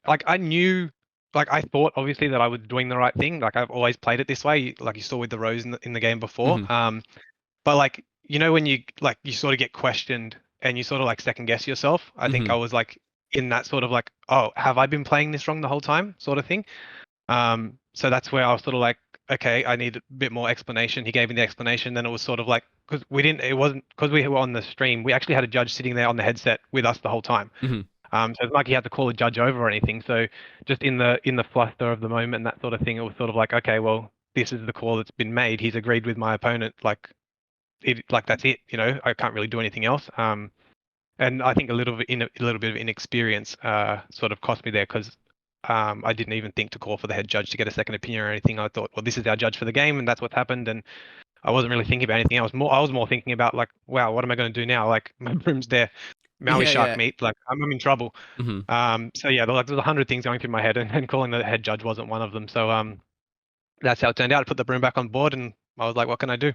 Like I knew, like I thought obviously that I was doing the right thing. Like I've always played it this way, like you saw with the rose in the game before. Mm-hmm. But like when you sort of get questioned and you sort of like second guess yourself. I think I was like in that sort of like, oh, have I been playing this wrong the whole time, sort of thing. So that's where I was sort of like, okay, I need a bit more explanation. He gave me the explanation. Then it was sort of like, because we were on the stream, we actually had a judge sitting there on the headset with us the whole time. Mm-hmm. So it's like he had to call a judge over or anything. So just in the fluster of the moment and that sort of thing, it was sort of like, okay, well, this is the call that's been made. He's agreed with my opponent. Like that's it. I can't really do anything else. And I think a little bit of inexperience sort of cost me there, because I didn't even think to call for the head judge to get a second opinion or anything. I thought, well, this is our judge for the game, and that's what's happened. And I wasn't really thinking about anything else. I was more thinking about like, wow, what am I going to do now? Like my broom's there. Maui shark meat, like I'm in trouble. Mm-hmm. So yeah, there's 100 things going through my head, and calling the head judge wasn't one of them. So that's how it turned out. I put the broom back on board, and I was like, what can I do?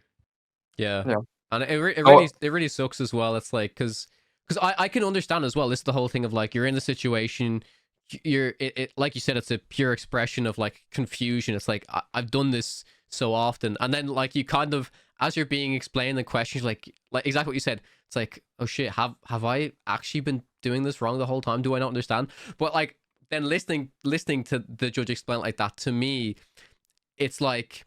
Yeah. And it Oh, really sucks as well. It's like because I can understand as well. This is the whole thing of like you're in the situation, it like you said, it's a pure expression of like confusion. It's like I've done this so often, and then like you kind of as you're being explained the questions, like exactly what you said. It's like, oh shit, have I actually been doing this wrong the whole time? Do I not understand? But like then listening to the judge explain it like that, to me it's like,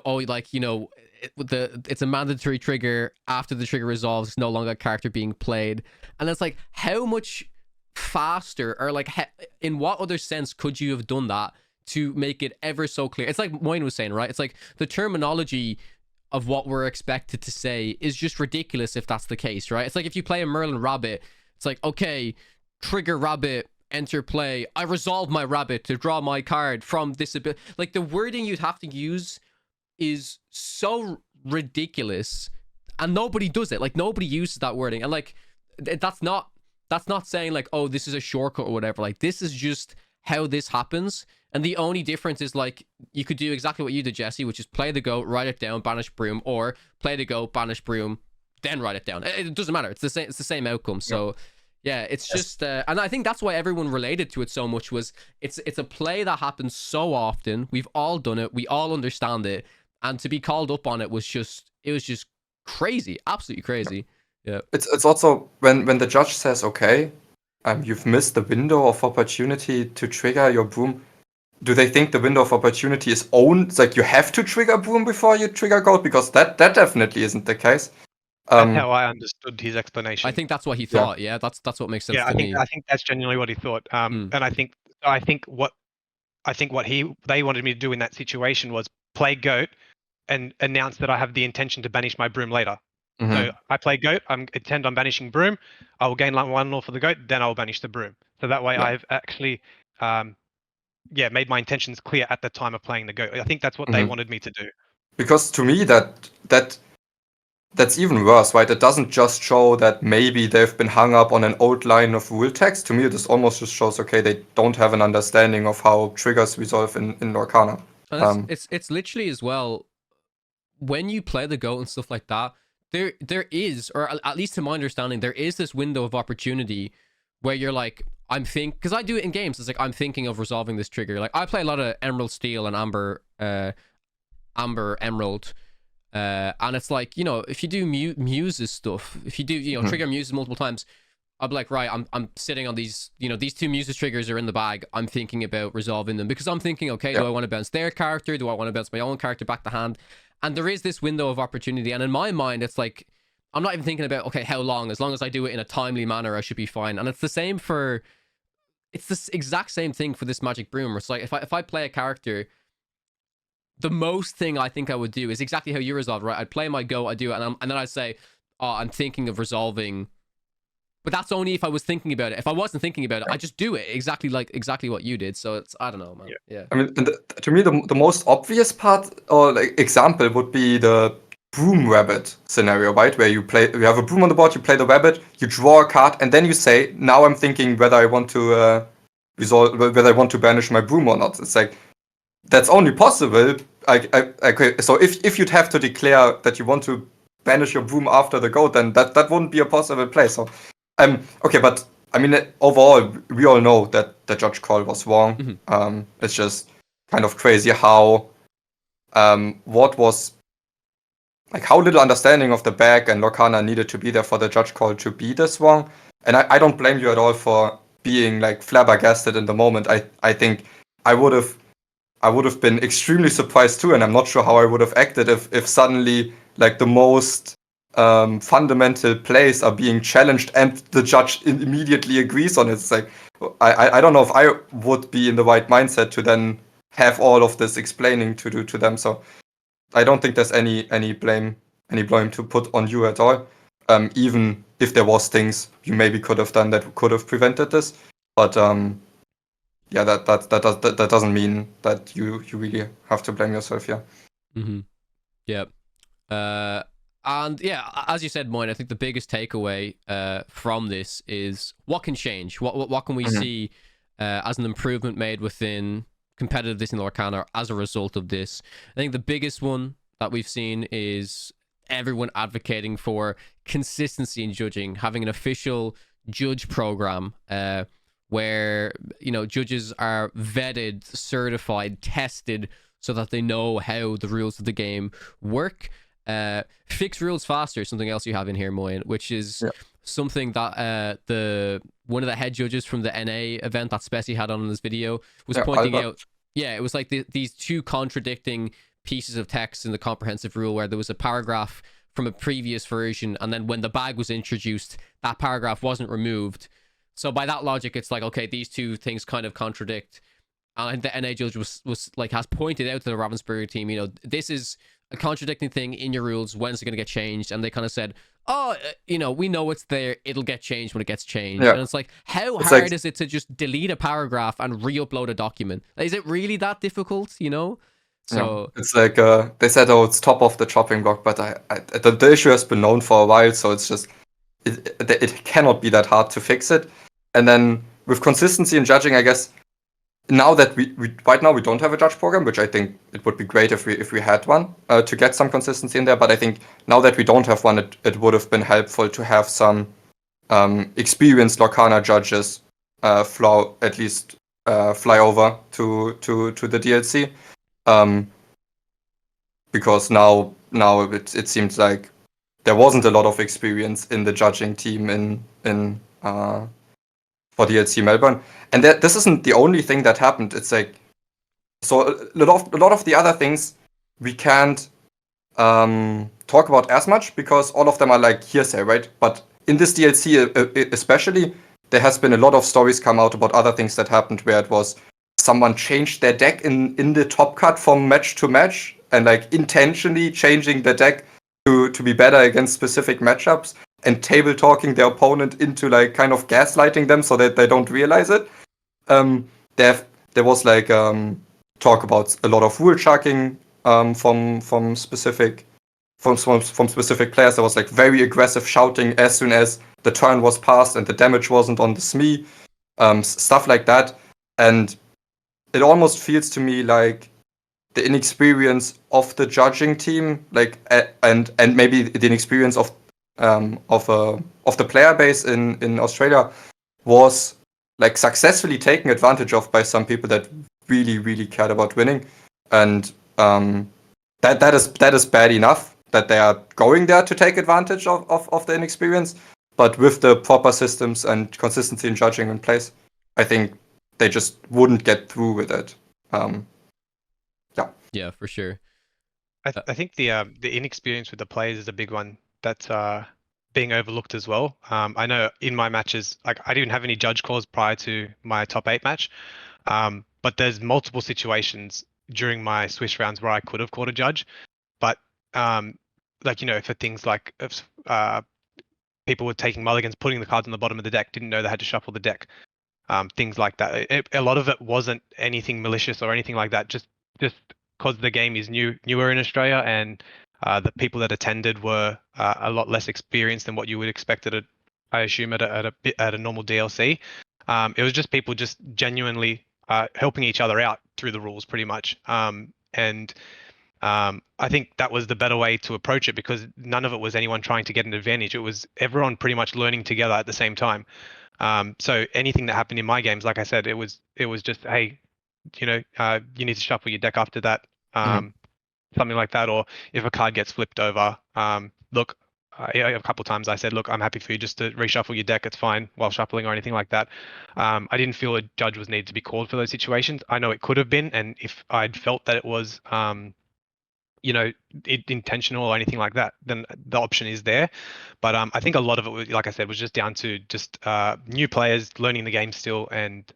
oh, like, it's a mandatory trigger. After the trigger resolves, it's no longer a character being played. And it's like, how much faster, or like in what other sense could you have done that to make it ever so clear? It's like Moyen was saying, right? It's like the terminology of what we're expected to say is just ridiculous if that's the case, right? It's like if you play a Merlin rabbit, it's like, okay, trigger rabbit, enter play, I resolve my rabbit to draw my card from this ability. Like the wording you'd have to use is so ridiculous, and nobody does it. Like nobody uses that wording, and like that's not saying like, oh, this is a shortcut or whatever. Like this is just how this happens. And the only difference is like you could do exactly what you did, Jesse, which is play the goat, write it down, banish broom, or play the goat, banish broom, then write it down. It doesn't matter. It's the same outcome. So yeah, it's just and I think that's why everyone related to it so much. Was it's a play that happens so often. We've all done it. We all understand it. And to be called up on it was just crazy, absolutely crazy. Yeah. It's also when the judge says, okay, you've missed the window of opportunity to trigger your broom. Do they think the window of opportunity is owned? It's like you have to trigger broom before you trigger goat? Because that definitely isn't the case. That's how I understood his explanation. I think that's what he thought. Yeah, that's what makes sense to me. I think that's genuinely what he thought. And I think what they wanted me to do in that situation was play goat and announce that I have the intention to banish my broom later. Mm-hmm. So I play goat, I intend on banishing broom, I will gain like 1 law for the goat, then I will banish the broom. So that way I've actually made my intentions clear at the time of playing the goat. I think that's what they wanted me to do. Because to me that's even worse, right? It doesn't just show that maybe they've been hung up on an old line of rule text. To me, this almost just shows, okay, they don't have an understanding of how triggers resolve in Lorcana. It's literally as well, when you play the goat and stuff like that, there is, or at least to my understanding, there is this window of opportunity where you're like, because I do it in games, it's like I'm thinking of resolving this trigger. Like I play a lot of Emerald Steel and Amber Emerald. And it's like, if you do muses stuff, if you do, trigger muses multiple times, I'll be like, right, I'm sitting on these, these 2 muses triggers are in the bag. I'm thinking about resolving them because I'm thinking, okay, do I want to bounce their character? Do I want to bounce my own character back to hand? And there is this window of opportunity. And in my mind, it's like, I'm not even thinking about, okay, how long? As long as I do it in a timely manner, I should be fine. And it's the exact same thing for this magic broom. It's like, if I play a character, the most thing I think I would do is exactly how you resolve, right? I'd play my go, I do it, and then I'd say, oh, I'm thinking of resolving. But that's only if I was thinking about it. If I wasn't thinking about it, I just do it exactly what you did. So it's, I don't know, man. Yeah. I mean, to me, the most obvious part or like example would be the broom rabbit scenario, right? Where you have a broom on the board, you play the rabbit, you draw a card, and then you say, now I'm thinking whether I want to resolve, whether I want to banish my broom or not. It's like, that's only possible. So if you'd have to declare that you want to banish your broom after the go, then that wouldn't be a possible play. So, okay, but I mean, overall, we all know that the judge call was wrong. It's just kind of crazy how what was like how little understanding of the bag and Lorcana needed to be there for the judge call to be this wrong. And I don't blame you at all for being like flabbergasted in the moment. I think I would have been extremely surprised too, and I'm not sure how I would have acted if suddenly like the most fundamental plays are being challenged and the judge immediately agrees on it. It's like I don't know if I would be in the right mindset to then have all of this explaining to do to them. So I don't think there's any blame to put on you at all. Even if there was things you maybe could have done that could have prevented this, but yeah, that doesn't mean that you really have to blame yourself. Yeah. Yeah. And yeah, as you said, Moyen, I think the biggest takeaway from this is what can change. What can we see as an improvement made within competitiveness in Lorcana as a result of this? I think the biggest one that we've seen is everyone advocating for consistency in judging, having an official judge program where judges are vetted, certified, tested, so that they know how the rules of the game work. Fix rules faster, something else you have in here, Moyen, which is something that one of the head judges from the NA event that Spessy had on in this video was pointing out. Yeah, it was like these two contradicting pieces of text in the comprehensive rule, where there was a paragraph from a previous version, and then when the bag was introduced, that paragraph wasn't removed. So by that logic, it's like, okay, these two things kind of contradict. And the NA judge was like, has pointed out to the Ravensburger team, this is a contradicting thing in your rules. When's it going to get changed? And they kind of said, we know it's there. It'll get changed when it gets changed. Yeah. And it's like, how hard is it to just delete a paragraph and re-upload a document? Is it really that difficult? So it's like they said, it's top of the chopping block, but the issue has been known for a while, so it's just it cannot be that hard to fix it. And then with consistency in judging, I guess now that we right now we don't have a judge program, which I think it would be great if we had one to get some consistency in there. But I think now that we don't have one, it would have been helpful to have some experienced Lorcana judges fly over to the DLC. Because now it seems like there wasn't a lot of experience in the judging team in for DLC Melbourne, and this isn't the only thing that happened. It's like, so a lot of the other things we can't talk about as much because all of them are like hearsay, right? But in this DLC especially, there has been a lot of stories come out about other things that happened where it was someone changed their deck in the top cut from match to match and like intentionally changing the deck to be better against specific matchups and table talking their opponent into like kind of gaslighting them so that they don't realize it. There was like talk about a lot of rule chucking from specific players. There was like very aggressive shouting as soon as the turn was passed and the damage wasn't on the SME, stuff like that. And it almost feels to me like the inexperience of the judging team, like and maybe the inexperience of the player base in Australia was like successfully taken advantage of by some people that really cared about winning, and that is bad enough that they are going there to take advantage of the inexperience, but with the proper systems and consistency in judging in place, I think they just wouldn't get through with it. Yeah, for sure. I think the inexperience with the players is a big one that's being overlooked as well. I know in my matches, like I didn't have any judge calls prior to my top 8 match, but there's multiple situations during my Swiss rounds where I could have called a judge, but for things like if people were taking mulligans, putting the cards on the bottom of the deck, didn't know they had to shuffle the deck, things like that. A lot of it wasn't anything malicious or anything like that. Just because the game is newer in Australia, and the people that attended were a lot less experienced than what you would expect I assume at a normal DLC. It was just people just genuinely helping each other out through the rules, pretty much. And I think that was the better way to approach it, because none of it was anyone trying to get an advantage. It was everyone pretty much learning together at the same time. So anything that happened in my games, like I said, it was just, hey, you need to shuffle your deck after that, something like that. Or if a card gets flipped over, look, a couple of times I said, look, I'm happy for you just to reshuffle your deck. It's fine while shuffling or anything like that. I didn't feel a judge was needed to be called for those situations. I know it could have been, and if I'd felt that it was, intentional or anything like that, then the option is there. But I think a lot of it was, like I said, was just down to just new players learning the game still, and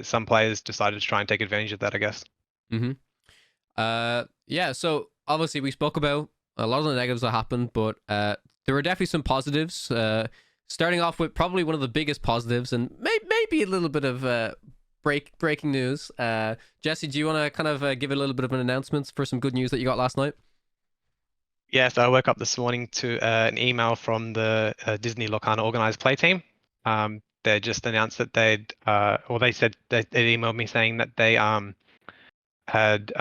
some players decided to try and take advantage of that, I guess. Yeah, so obviously we spoke about a lot of the negatives that happened, but there were definitely some positives. Starting off with probably one of the biggest positives, and maybe a little bit of breaking news. Jesse, do you want to kind of give a little bit of an announcement for some good news that you got last night? Yeah, so I woke up this morning to an email from the Disney Lorcana organized play team. They just announced that they said they emailed me saying that they had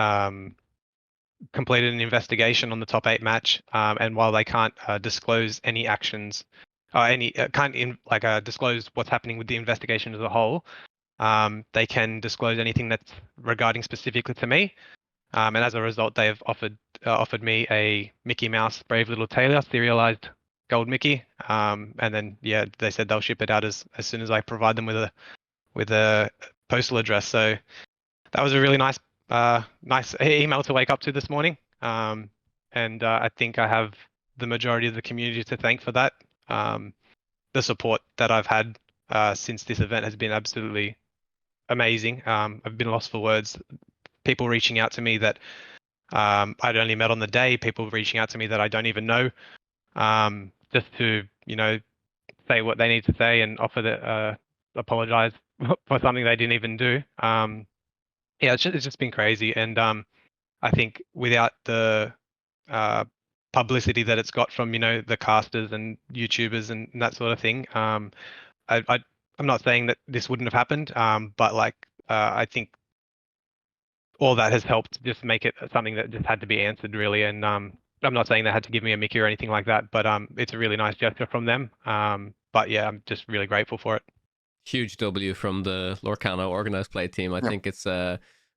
completed an investigation on the top 8 match, and while they can't disclose any actions, disclose what's happening with the investigation as a whole, they can disclose anything that's regarding specifically to me. And as a result, they have offered me a Mickey Mouse Brave Little Tailor serialized gold Mickey, and then they said they'll ship it out as soon as I provide them with a postal address. So that was a really nice email to wake up to this morning, and I think I have the majority of the community to thank for that. The support that I've had since this event has been absolutely amazing. I've been lost for words. People reaching out to me that I'd only met on the day, people reaching out to me that I don't even know, just to, say what they need to say and offer the apologize for something they didn't even do. It's just been crazy. And I think without the publicity that it's got from, the casters and YouTubers and that sort of thing, I'm not saying that this wouldn't have happened, but I think all that has helped just make it something that just had to be answered, really. And I'm not saying they had to give me a Mickey or anything like that, but it's a really nice gesture from them. But yeah, I'm just really grateful for it. Huge W from the Lorcana organized play team. I think it's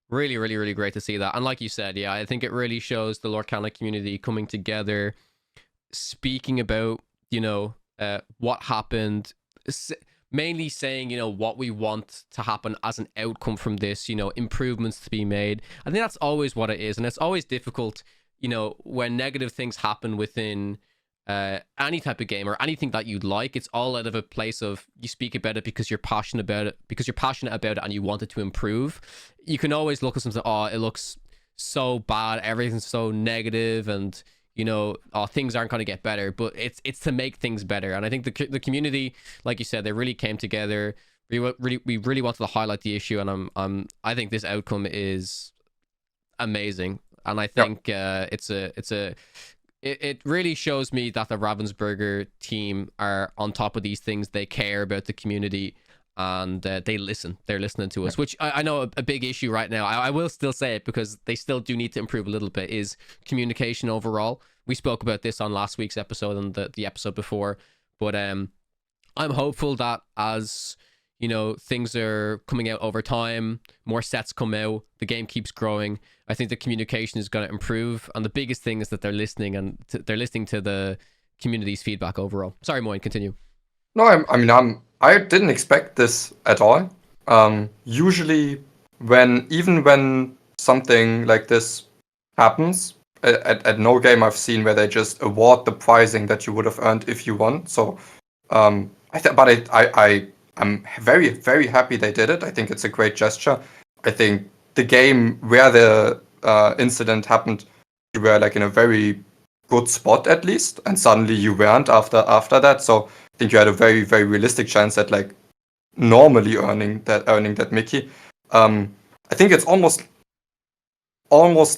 really, really, really great to see that. And like you said, yeah, I think it really shows the Lorcana community coming together, speaking about, what happened, mainly saying, what we want to happen as an outcome from this, improvements to be made. I think that's always what it is. And it's always difficult, when negative things happen within any type of game or anything that you'd like. It's all out of a place of you speak about it because you're passionate about it, and you want it to improve. You can always look at something, it looks so bad, everything's so negative, and things aren't going to get better, but it's to make things better. And I think the community, like you said, they really came together. We really wanted to highlight the issue, and I think this outcome is amazing. And I think it really shows me that the Ravensburger team are on top of these things. They care about the community, and they listen. They're listening to us, which I know a big issue right now. I will still say it because they still do need to improve a little bit, is communication overall. We spoke about this on last week's episode and the episode before, but I'm hopeful that as things are coming out over time, more sets come out, the game keeps growing, I think the communication is going to improve. And the biggest thing is that they're listening, and they're listening to the community's feedback overall. Sorry, Moyen, continue. No, I didn't expect this at all. Usually, when something like this happens, at no game I've seen where they just award the pricing that you would have earned if you won. So, I'm very, very happy they did it. I think it's a great gesture. I think the game where the incident happened, you were in a very good spot at least, and suddenly you weren't after that. So I think you had a very, very realistic chance at normally earning that Mickey. I think it's almost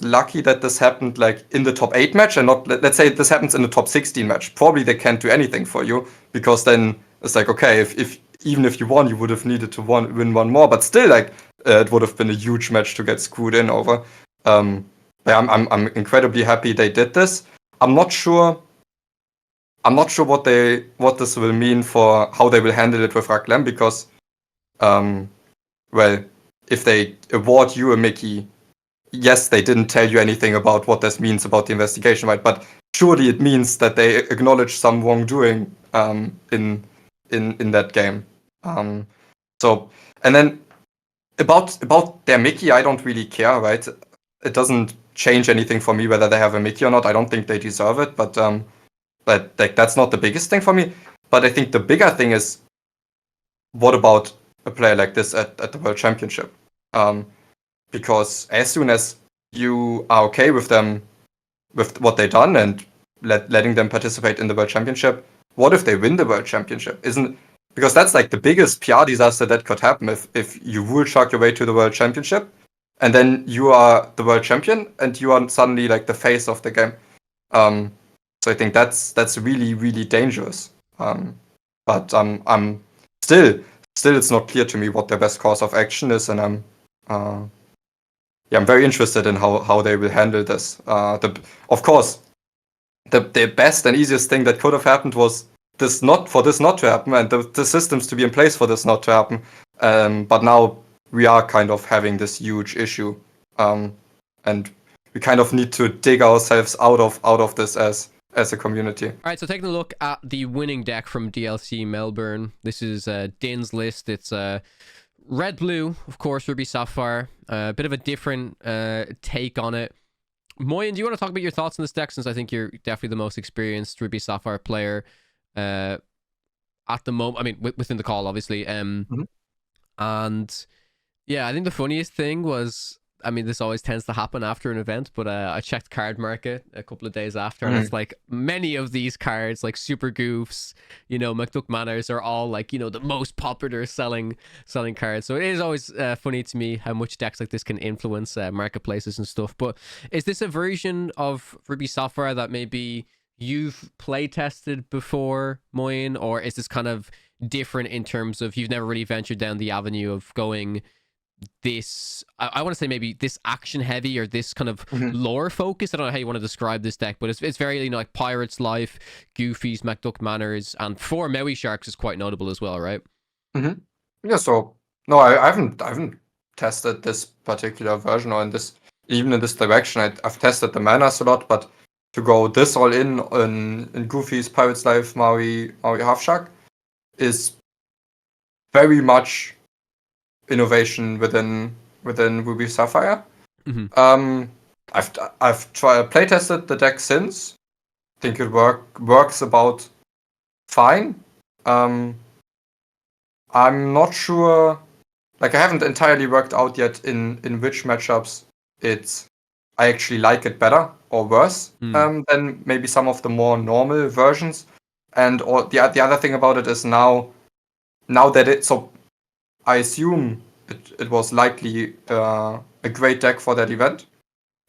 lucky that this happened in the top 8 match, and not, let's say this happens in the top 16 match. Probably they can't do anything for you, because then it's okay, if even if you won, you would have needed to win one more, but still it would have been a huge match to get screwed in over. I'm incredibly happy they did this. I'm not sure what this will mean for how they will handle it with Raglan, because if they award you a Mickey, yes, they didn't tell you anything about what this means about the investigation, right? But surely it means that they acknowledge some wrongdoing in that game. So, and then about their Mickey, I don't really care, right? It doesn't change anything for me whether they have a Mickey or not. I don't think they deserve it, but that's not the biggest thing for me. But I think the bigger thing is, what about a player like this at the World Championship? Because as soon as you are okay with them, with what they've done, and letting them participate in the World Championship, what if they win the World Championship? Because that's the biggest PR disaster that could happen if you rule shark your way to the World Championship, and then you are the world champion, and you are suddenly the face of the game. So I think that's really, really dangerous. But I'm still it's not clear to me what their best course of action is, and I'm very interested in how they will handle this. Of course, the best and easiest thing that could have happened was this not to happen, and the systems to be in place for this not to happen. But now we are kind of having this huge issue, and we kind of need to dig ourselves out of this as a community. All right, so taking a look at the winning deck from DLC Melbourne. This is Din's list. It's red blue, of course, Ruby Sapphire. A bit of a different take on it. Moyen, do you want to talk about your thoughts on this deck, since I think you're definitely the most experienced Ruby Sapphire player at the moment? I mean, within the call, obviously. And yeah, I think the funniest thing was, I mean, this always tends to happen after an event, but I checked Card Market a couple of days after, and it's like many of these cards, like Super Goofs, McDuck Manors, are all like, the most popular selling cards. So it is always funny to me how much decks like this can influence marketplaces and stuff. But is this a version of Ruby Sapphire that maybe you've play tested before, Moyen, or is this kind of different in terms of you've never really ventured down the avenue of going this, I want to say maybe this action heavy or this kind of lore focus? I don't know how you want to describe this deck, but it's very like Pirate's Life, Goofy's, McDuck Manors, and 4 Maui Sharks is quite notable as well, right? Yeah. So no, I haven't tested this particular version or even in this direction. I've tested the manas a lot, but to go this all in Goofy's, Pirate's Life, Maui Half Shark is very much innovation within Ruby Sapphire. I've play tested the deck since. I think it works about fine. I'm not sure. Like, I haven't entirely worked out yet in which matchups I actually like it better or worse than maybe some of the more normal versions. And or the other thing about it is now that I assume it was likely a great deck for that event.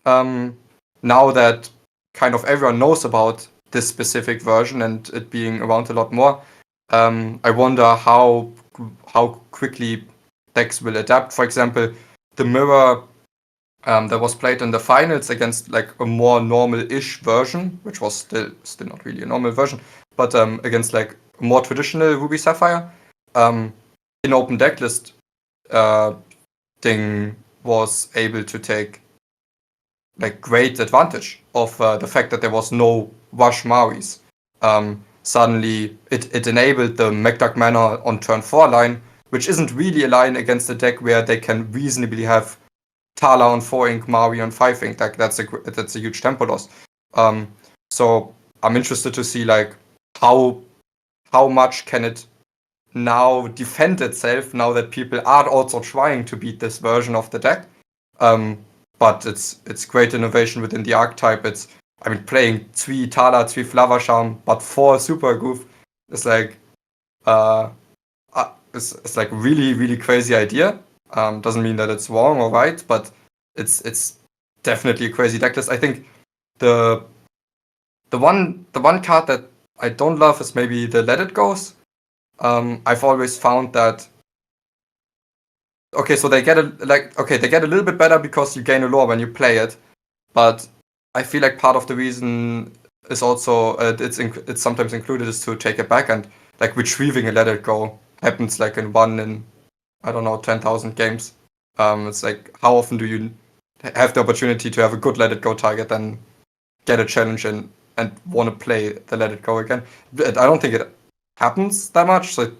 Now that kind of everyone knows about this specific version and it being around a lot more, I wonder how quickly decks will adapt. For example, the mirror that was played in the finals against like a more normal-ish version, which was still not really a normal version, but against like a more traditional Ruby Sapphire, in open decklist, Ding was able to take like great advantage of the fact that there was no rush Mauis. Suddenly, it enabled the McDuck Manor on turn 4 line, which isn't really a line against a deck where they can reasonably have Tala on 4 ink, Maui on 5 ink. Like that's a huge tempo loss. So I'm interested to see like how much can it now defend itself now that people are also trying to beat this version of the deck. But it's great innovation within the archetype. Playing 3 Tala, 3 Flower Charm, but 4 Super Goof is like it's like really, really crazy idea. Doesn't mean that it's wrong or right, but it's definitely a crazy deck list. I think the one card that I don't love is maybe the Let It Goes. I've always found that so they get a little bit better because you gain a lore when you play it, but I feel like part of the reason is also it's sometimes included is to take it back, and like retrieving a Let It Go happens like in 10,000 games. It's like, how often do you have the opportunity to have a good Let It Go target, then get a challenge and want to play the Let It Go again? I don't think it happens that much. So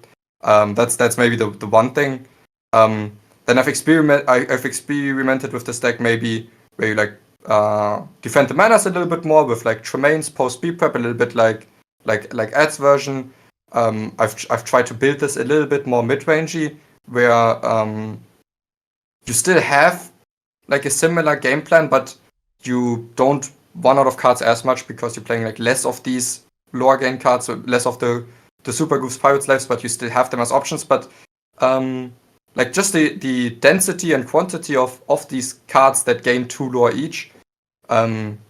that's maybe the one thing. Then I've experimented with this deck maybe where you like defend the manas a little bit more with like Tremaine's post speed prep, a little bit like Ed's version. I've tried to build this a little bit more mid-rangey, where you still have like a similar game plan, but you don't run out of cards as much because you're playing like less of these lore gain cards, so less of the Super Goofs, Pirates Lives, but you still have them as options. But like just the density and quantity of these cards that gain 2 lore each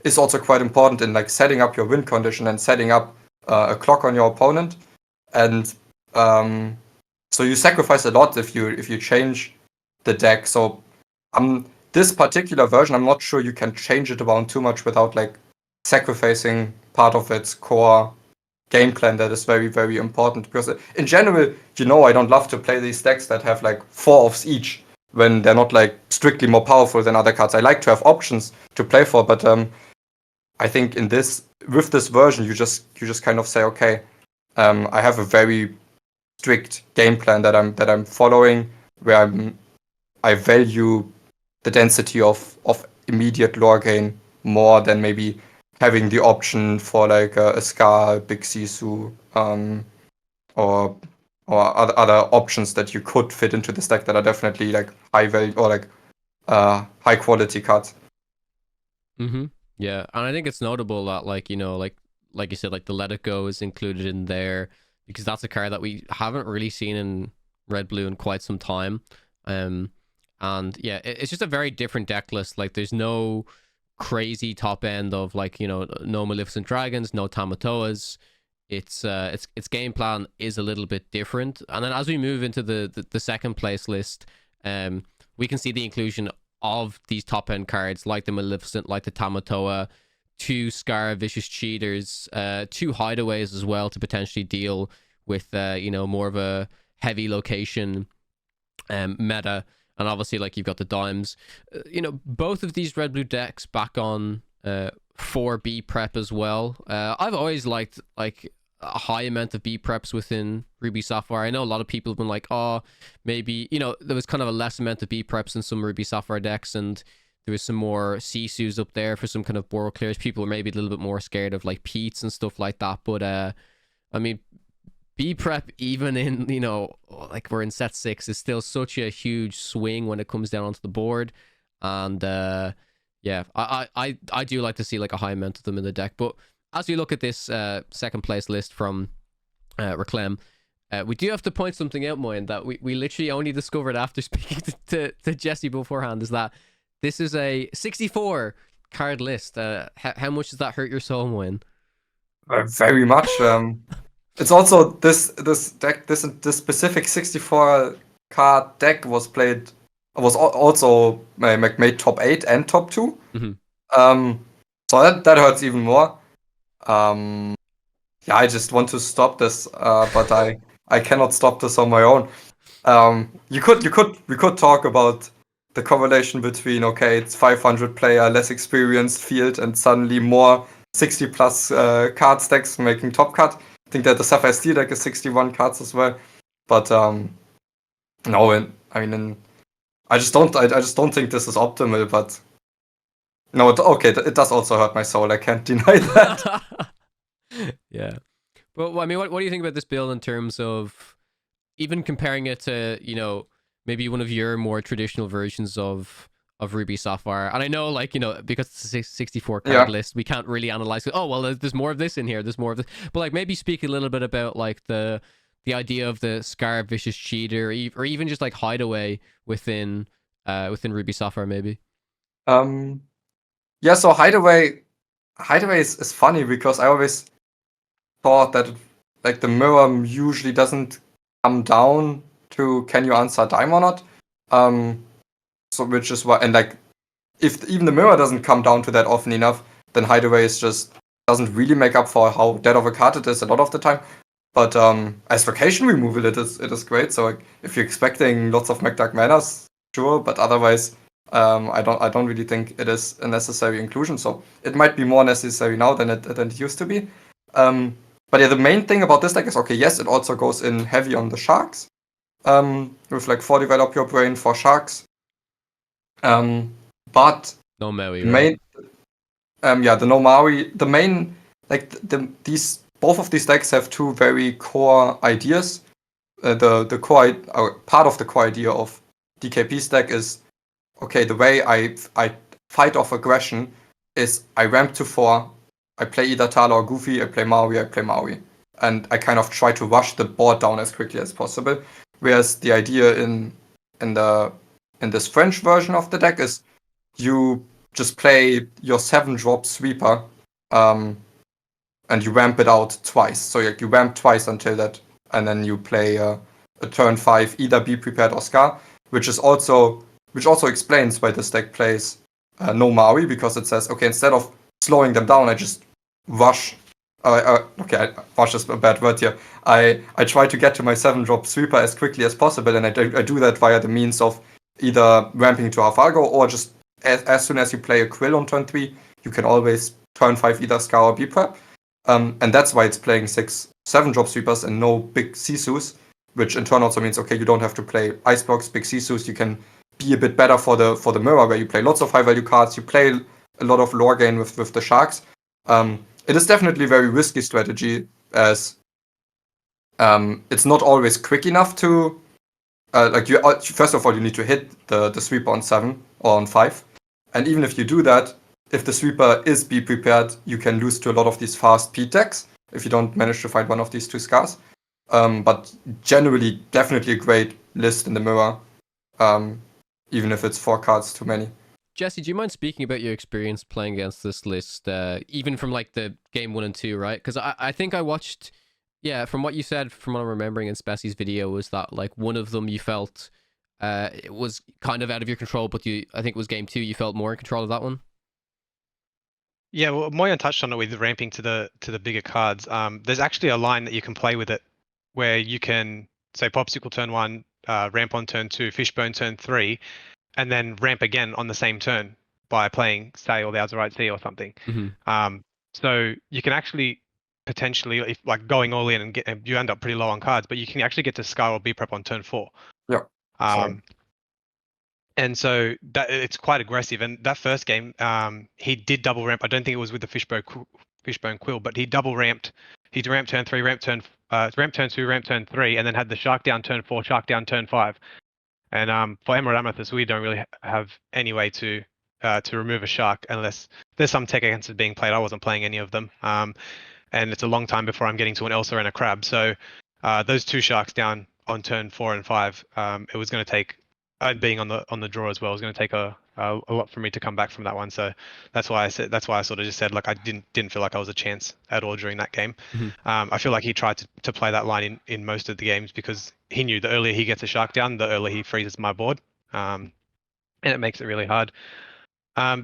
is also quite important in like setting up your win condition and setting up a clock on your opponent. And so you sacrifice a lot if you change the deck. So I'm this particular version, I'm not sure you can change it around too much without like sacrificing part of its core game plan that is very, very important. Because in general, I don't love to play these decks that have like 4 offs each when they're not like strictly more powerful than other cards. I like to have options to play for, but I think with this version, you just kind of say, okay, I have a very strict game plan that I'm following, where I value the density of immediate lore gain more than maybe having the option for like a Scar, Big Sisu, or other options that you could fit into this deck that are definitely like high value or like high quality cards. Mm-hmm. Yeah, and I think it's notable that like you said, like the Let It Go is included in there because that's a card that we haven't really seen in Red Blue in quite some time. And yeah, it's just a very different deck list. Like there's no crazy top end of like no Maleficent Dragons, no Tamatoas. Its game plan is a little bit different. And then as we move into the second place list, we can see the inclusion of these top end cards like the Maleficent, like the Tamatoa, 2 Scar Vicious Cheaters, 2 Hideaways as well to potentially deal with more of a heavy location meta. And obviously, like you've got the dimes. Both of these red blue decks back on 4B prep as well. I've always liked like a high amount of B preps within Ruby Sapphire. I know a lot of people have been like, oh, maybe there was kind of a less amount of B preps in some Ruby Sapphire decks, and there was some more Sisus up there for some kind of Boro clears. People are maybe a little bit more scared of like Peats and stuff like that. But I mean, B prep even in like we're in set 6 is still such a huge swing when it comes down onto the board. And yeah, I do like to see like a high amount of them in the deck. But as we look at this second place list from Reclaim, we do have to point something out, Moyen, that we literally only discovered after speaking to Jesse beforehand, is that this is a 64 card list. How much does that hurt your soul, Moyen? Very much. It's also this deck, this specific 64 card deck was also made top 8 and top 2. Mm-hmm. So that hurts even more. Yeah, I just want to stop this, but I cannot stop this on my own. We could talk about the correlation between, okay, it's 500 player, less experienced field, and suddenly more 60 plus card stacks making top cut. I think that the Sapphire Steel deck is 61 cards as well, but no, I just don't think this is optimal. But no, it does also hurt my soul. I can't deny that. Yeah, but I mean, what do you think about this build in terms of even comparing it to maybe one of your more traditional versions of Ruby Sapphire? And I know, like, because it's a 64 card list, we can't really analyze it. Oh, well, there's more of this in here. There's more of this. But like, maybe speak a little bit about like the idea of the Scar Vicious Cheater, or even just like Hideaway within Ruby Sapphire, maybe. Yeah. So Hideaway is funny because I always thought that like the mirror usually doesn't come down to can you answer dime or not. So which is why, and like if even the mirror doesn't come down to that often enough, then Hideaway just doesn't really make up for how dead of a card it is a lot of the time. But as vacation removal, it is great. So like, if you're expecting lots of Dark Manas, sure, but otherwise, I don't really think it is a necessary inclusion. So it might be more necessary now than it used to be. But yeah, the main thing about this deck is, okay, yes, it also goes in heavy on the sharks, with like 4 develop your brain for sharks. But no Maui, right? The no Maui. The main, like both of these decks have 2 very core ideas. The core part of the core idea of DKP's deck is, okay, the way I fight off aggression is I ramp to 4. I play either Tala or Goofy, I play Maui. And I kind of try to rush the board down as quickly as possible. Whereas the idea in this French version of the deck is you just play your 7-drop sweeper, and you ramp it out twice. So you ramp twice until that, and then you play a turn 5 either Be Prepared or Scar, which is also which also explains why this deck plays no Maui, because it says, okay, instead of slowing them down, I just rush. Rush is a bad word here. I try to get to my 7-drop sweeper as quickly as possible, and I do that via the means of either ramping to Alphago or just as soon as you play a Quill on turn 3, you can always turn 5 either Scar or B-Prep. And that's why it's playing 6 7-drop sweepers and no big Sisus, which in turn also means, okay, you don't have to play Ice Blocks, big Sisus. You can be a bit better for the mirror, where you play lots of high-value cards. You play a lot of lore gain with the Sharks. It is definitely a very risky strategy, as it's not always quick enough to first of all, you need to hit the sweeper on 7 or on 5, and even if you do that, if the sweeper is be prepared, you can lose to a lot of these fast P decks if you don't manage to find one of these 2 scars. But generally, definitely a great list in the mirror, even if it's 4 cards too many. Jesse, do you mind speaking about your experience playing against this list, even from like the game 1 and 2, right? Because I think I watched, from what you said, from what I'm remembering in Spessie's video, was that like one of them you felt it was kind of out of your control, but I think it was game 2, you felt more in control of that one. Yeah, well, Moyen touched on it with ramping to the bigger cards. There's actually a line that you can play with it, where you can say Popsicle turn 1, ramp on turn 2, Fishbone turn 3. And then ramp again on the same turn by playing, say, All the Azurite Sea or something. Mm-hmm. So you can actually potentially, if like going all in and you end up pretty low on cards, but you can actually get to Scar or B-Prep on turn 4. Yeah. And so that it's quite aggressive. And that first game, he did double ramp. I don't think it was with the Fishbone Quill, but he double ramped. He ramped turn 3, ramp turn 2, ramp turn 3, and then had the Shark down turn 4, Shark down turn 5. And for Emerald Amethyst, we don't really have any way to remove a Shark unless there's some tech against it being played. I wasn't playing any of them, and it's a long time before I'm getting to an Elsa and a Crab. So those 2 Sharks down on turn 4 and 5, it was going to take, being on the draw as well, it was going to take a lot for me to come back from that one. So that's why I sort of just said, like, I didn't feel like I was a chance at all during that game. Mm-hmm. I feel like he tried to play that line in most of the games, because he knew the earlier he gets a Shark down, the earlier he freezes my board, and it makes it really hard.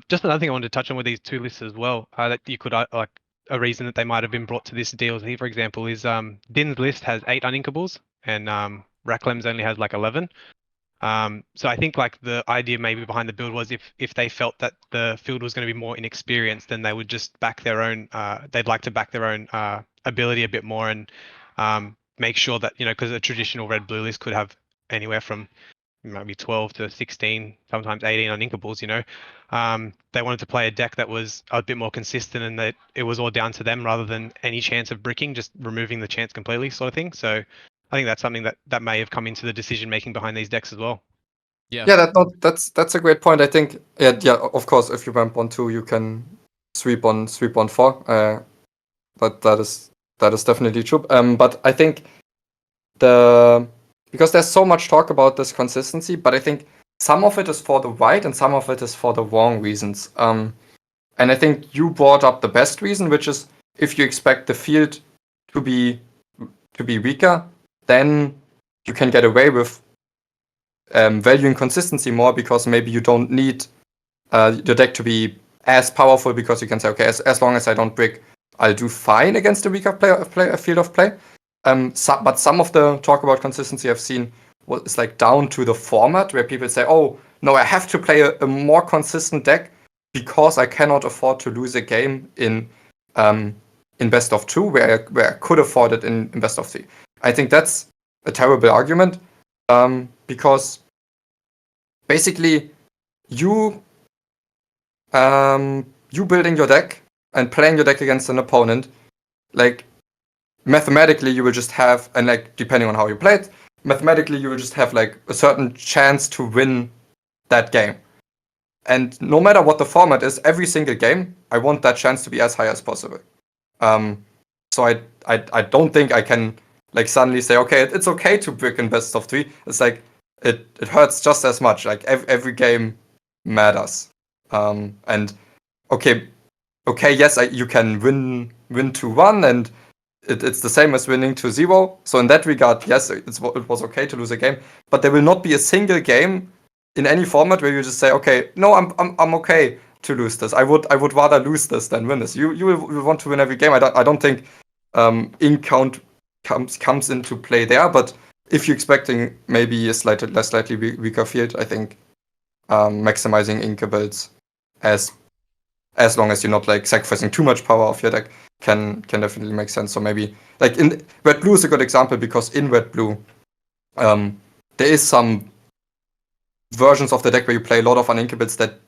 Just another thing I wanted to touch on with these 2 lists as well, that you could like a reason that they might have been brought to this DLC, for example, is Din's list has 8 uninkables and Raklem's only has like 11. So I think like the idea maybe behind the build was if they felt that the field was going to be more inexperienced, then they would just back their own. They'd like to back their own ability a bit more, and make sure that, because a traditional red-blue list could have anywhere from maybe 12 to 16, sometimes 18 uninkables. They wanted to play a deck that was a bit more consistent, and that it was all down to them rather than any chance of bricking, just removing the chance completely, sort of thing. So I think that's something that may have come into the decision making behind these decks as well. Yeah. That's a great point. I think of course, if you ramp on 2, you can sweep on 4. But that is definitely true. But I think because there's so much talk about this consistency, but I think some of it is for the right and some of it is for the wrong reasons. And I think you brought up the best reason, which is if you expect the field to be weaker, then you can get away with valuing consistency more, because maybe you don't need the deck to be as powerful, because you can say, okay, as long as I don't brick, I'll do fine against a weaker field of play. But some of the talk about consistency I've seen is like down to the format, where people say, oh, no, I have to play a more consistent deck because I cannot afford to lose a game in best of 2, where I could afford it in best of 3. I think that's a terrible argument, because basically you building your deck and playing your deck against an opponent, like mathematically you will just have, and like depending on how you play it, mathematically you will just have like a certain chance to win that game. And no matter what the format is, every single game, I want that chance to be as high as possible. So I don't think I can like suddenly say, okay, it's okay to brick in best of 3. It's like it hurts just as much. Like every game matters. And okay, yes, you can win 2-1, and it's the same as winning 2-0. So in that regard, yes, it was okay to lose a game, but there will not be a single game in any format where you just say, okay, no, I'm okay to lose this. I would rather lose this than win this. You will want to win every game. I don't think in count comes into play there, but if you're expecting maybe a slightly weaker field, I think maximizing Inca builds as long as you're not like sacrificing too much power of your deck can definitely make sense. So maybe like in red blue is a good example, because in red blue there is some versions of the deck where you play a lot of unincubates that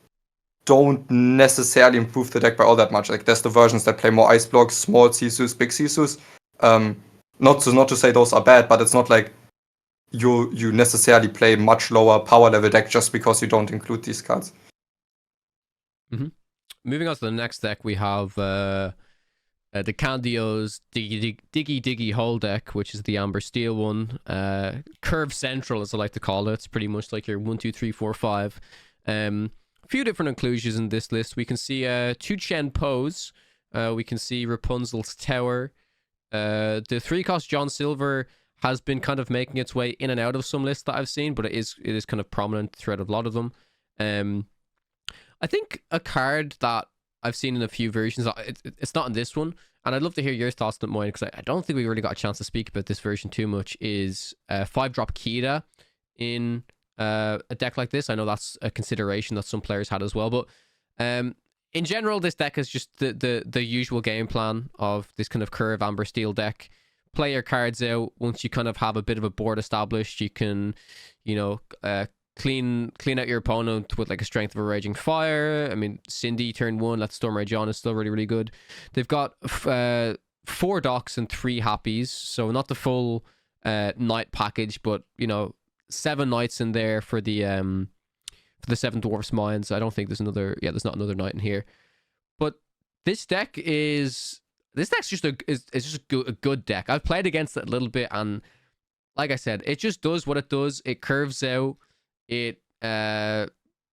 don't necessarily improve the deck by all that much. Like there's the versions that play more ice blocks, small Sisus, big Sisus. Not to say those are bad, but it's not like you necessarily play much lower power level deck just because you don't include these cards. Mm-hmm. Moving on to the next deck, we have the Candio's Diggy Hole deck, which is the Amber Steel one. Curve Central, as I like to call it. It's pretty much like your 1, 2, 3, 4, 5. A few different inclusions in this list. We can see two Chen Pose. We can see Rapunzel's Tower. The 3-cost John Silver has been kind of making its way in and out of some lists that I've seen, but it is kind of prominent throughout a lot of them. I think a card that I've seen in a few versions, it's not in this one, and I'd love to hear your thoughts on it, Moyen, because I don't think we really got a chance to speak about this version too much, is 5-drop Kita in a deck like this. I know that's a consideration that some players had as well, but in general, this deck is just the usual game plan of this kind of curve Amber Steel deck. Play your cards out. Once you kind of have a bit of a board established, you can, clean out your opponent with like a Strength of a Raging Fire. I mean, Cindy turn 1, that Storm Rage on is still really, really good. They've got 4 docks and 3 happies, so not the full knight package, but 7 knights in there for the 7 dwarfs mines. I don't think there's there's not another knight in here. But this deck's just a good deck. I've played against it a little bit, and like I said, it just does what it does. It curves out. It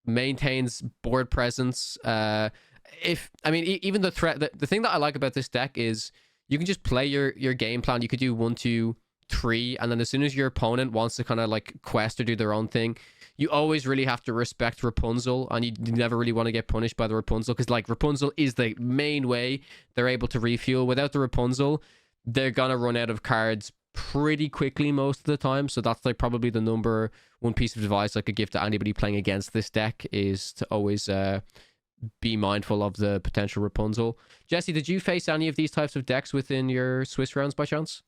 maintains board presence. Even the threat, the thing that I like about this deck is you can just play your game plan. You could do 1, 2, 3, and then as soon as your opponent wants to kind of like quest or do their own thing, you always really have to respect Rapunzel, and you never really want to get punished by the Rapunzel, because like Rapunzel is the main way they're able to refuel. Without the Rapunzel, they're gonna run out of cards pretty quickly most of the time. So that's like probably the number one piece of advice I could give to anybody playing against this deck, is to always be mindful of the potential Rapunzel. Jesse, did you face any of these types of decks within your Swiss rounds by chance?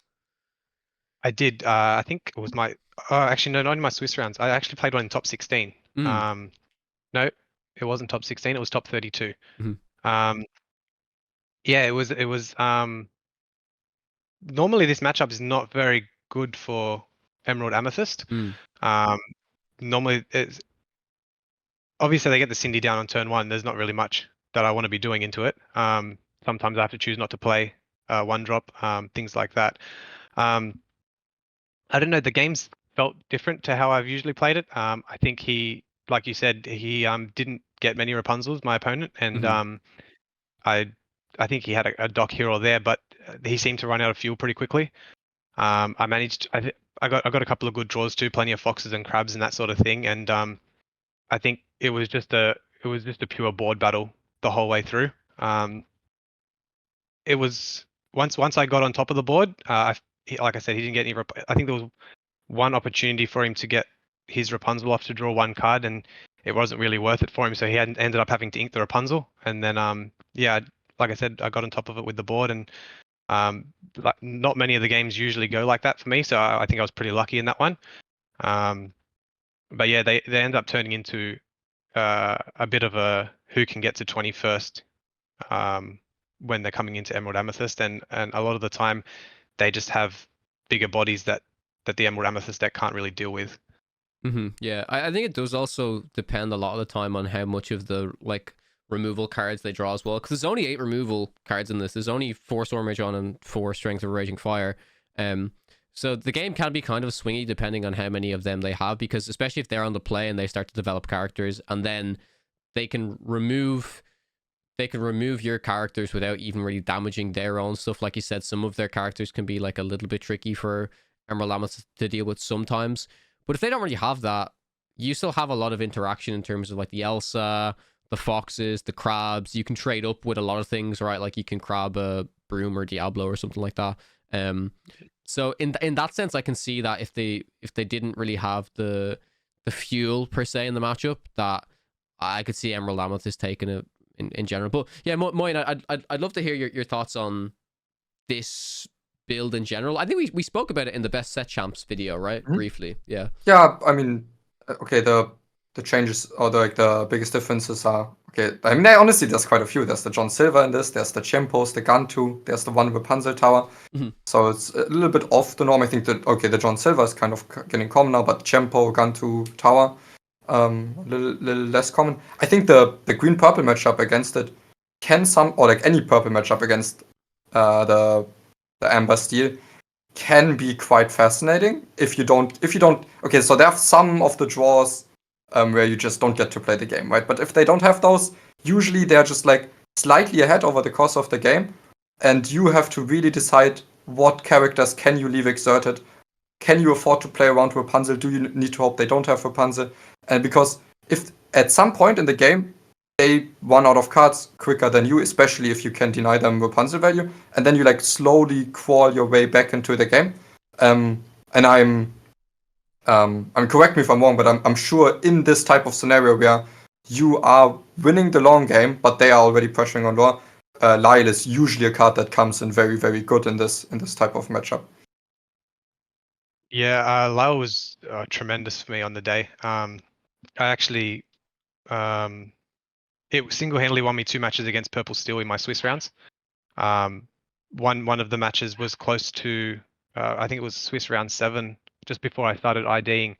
I did. I think it was my. Actually, no, not in my Swiss rounds. I actually played one in top 16. No, it wasn't top 16. It was top 32. Mm-hmm. Yeah, it was. Normally, this matchup is not very good for Emerald Amethyst. Normally, it's obviously they get the Cindy down on turn 1. There's not really much that I want to be doing into it. Sometimes I have to choose not to play 1-drop, things like that. I don't know. The games felt different to how I've usually played it. I think he, like you said, he didn't get many Rapunzels, my opponent, and I think he had a dock here or there, but he seemed to run out of fuel pretty quickly. I managed. I got a couple of good draws too, plenty of foxes and crabs and that sort of thing, and I think it was just a pure board battle the whole way through. It was once I got on top of the board, like I said, he didn't get any. I think there was one opportunity for him to get his Rapunzel off to draw 1 card, and it wasn't really worth it for him, so he ended up having to ink the Rapunzel, and then like I said, I got on top of it with the board, and not many of the games usually go like that for me, so I think I was pretty lucky in that one. But yeah, they end up turning into a bit of a who can get to 21st when they're coming into Emerald Amethyst, and a lot of the time they just have bigger bodies that the Emerald Amethyst deck can't really deal with. Yeah, I think it does also depend a lot of the time on how much of the like removal cards they draw as well, because there's only 8 removal cards in this. There's only 4 Storm Rage on and 4 Strength of Raging Fire. So the game can be kind of swingy depending on how many of them they have, because especially if they're on the play and they start to develop characters, and then they can remove your characters without even really damaging their own stuff. Like you said, some of their characters can be like a little bit tricky for Emerald Amethyst to deal with sometimes. But if they don't really have that, you still have a lot of interaction in terms of like the Elsa, the foxes, the crabs. You can trade up with a lot of things, right? Like you can crab a broom or Diablo or something like that. So in that sense, I can see that if they didn't really have the fuel per se in the matchup, that I could see Emerald Amethyst taking it in general. But yeah, Moyen, I'd love to hear your thoughts on this build in general. I think we spoke about it in the best set champs video, right? Briefly, yeah. Yeah, I mean, okay, the changes or the biggest differences are okay. I mean, honestly, there's quite a few. There's the John Silver in this. There's the Chempos, the Gantu. There's the one Rapunzel Tower. So it's a little bit off the norm. I think that the John Silver is kind of getting common now, but Chempo, Gantu, Tower, a little less common. I think the green purple matchup against it or like any purple matchup against the Amber Steel can be quite fascinating if you don't. Okay, so there are some of the draws where you just don't get to play the game, right? But if they don't have those, usually they're just like slightly ahead over the course of the game, and you have to really decide what characters can you leave exerted. Can you afford to play around Rapunzel? Do you need to hope they don't have Rapunzel? And because if at some point in the game they run out of cards quicker than you, especially if you can deny them Rapunzel value, and then you like slowly crawl your way back into the game. And I'm correct me if I'm wrong, but I'm sure in this type of scenario where you are winning the long game, but they are already pressuring on Lore, Lyle is usually a card that comes in very, very good in this type of matchup. Yeah, Lyle was tremendous for me on the day. I actually, it single-handedly won me 2 matches against Purple Steel in my Swiss rounds. One of the matches was close to, I think it was Swiss round 7, just before I started IDing,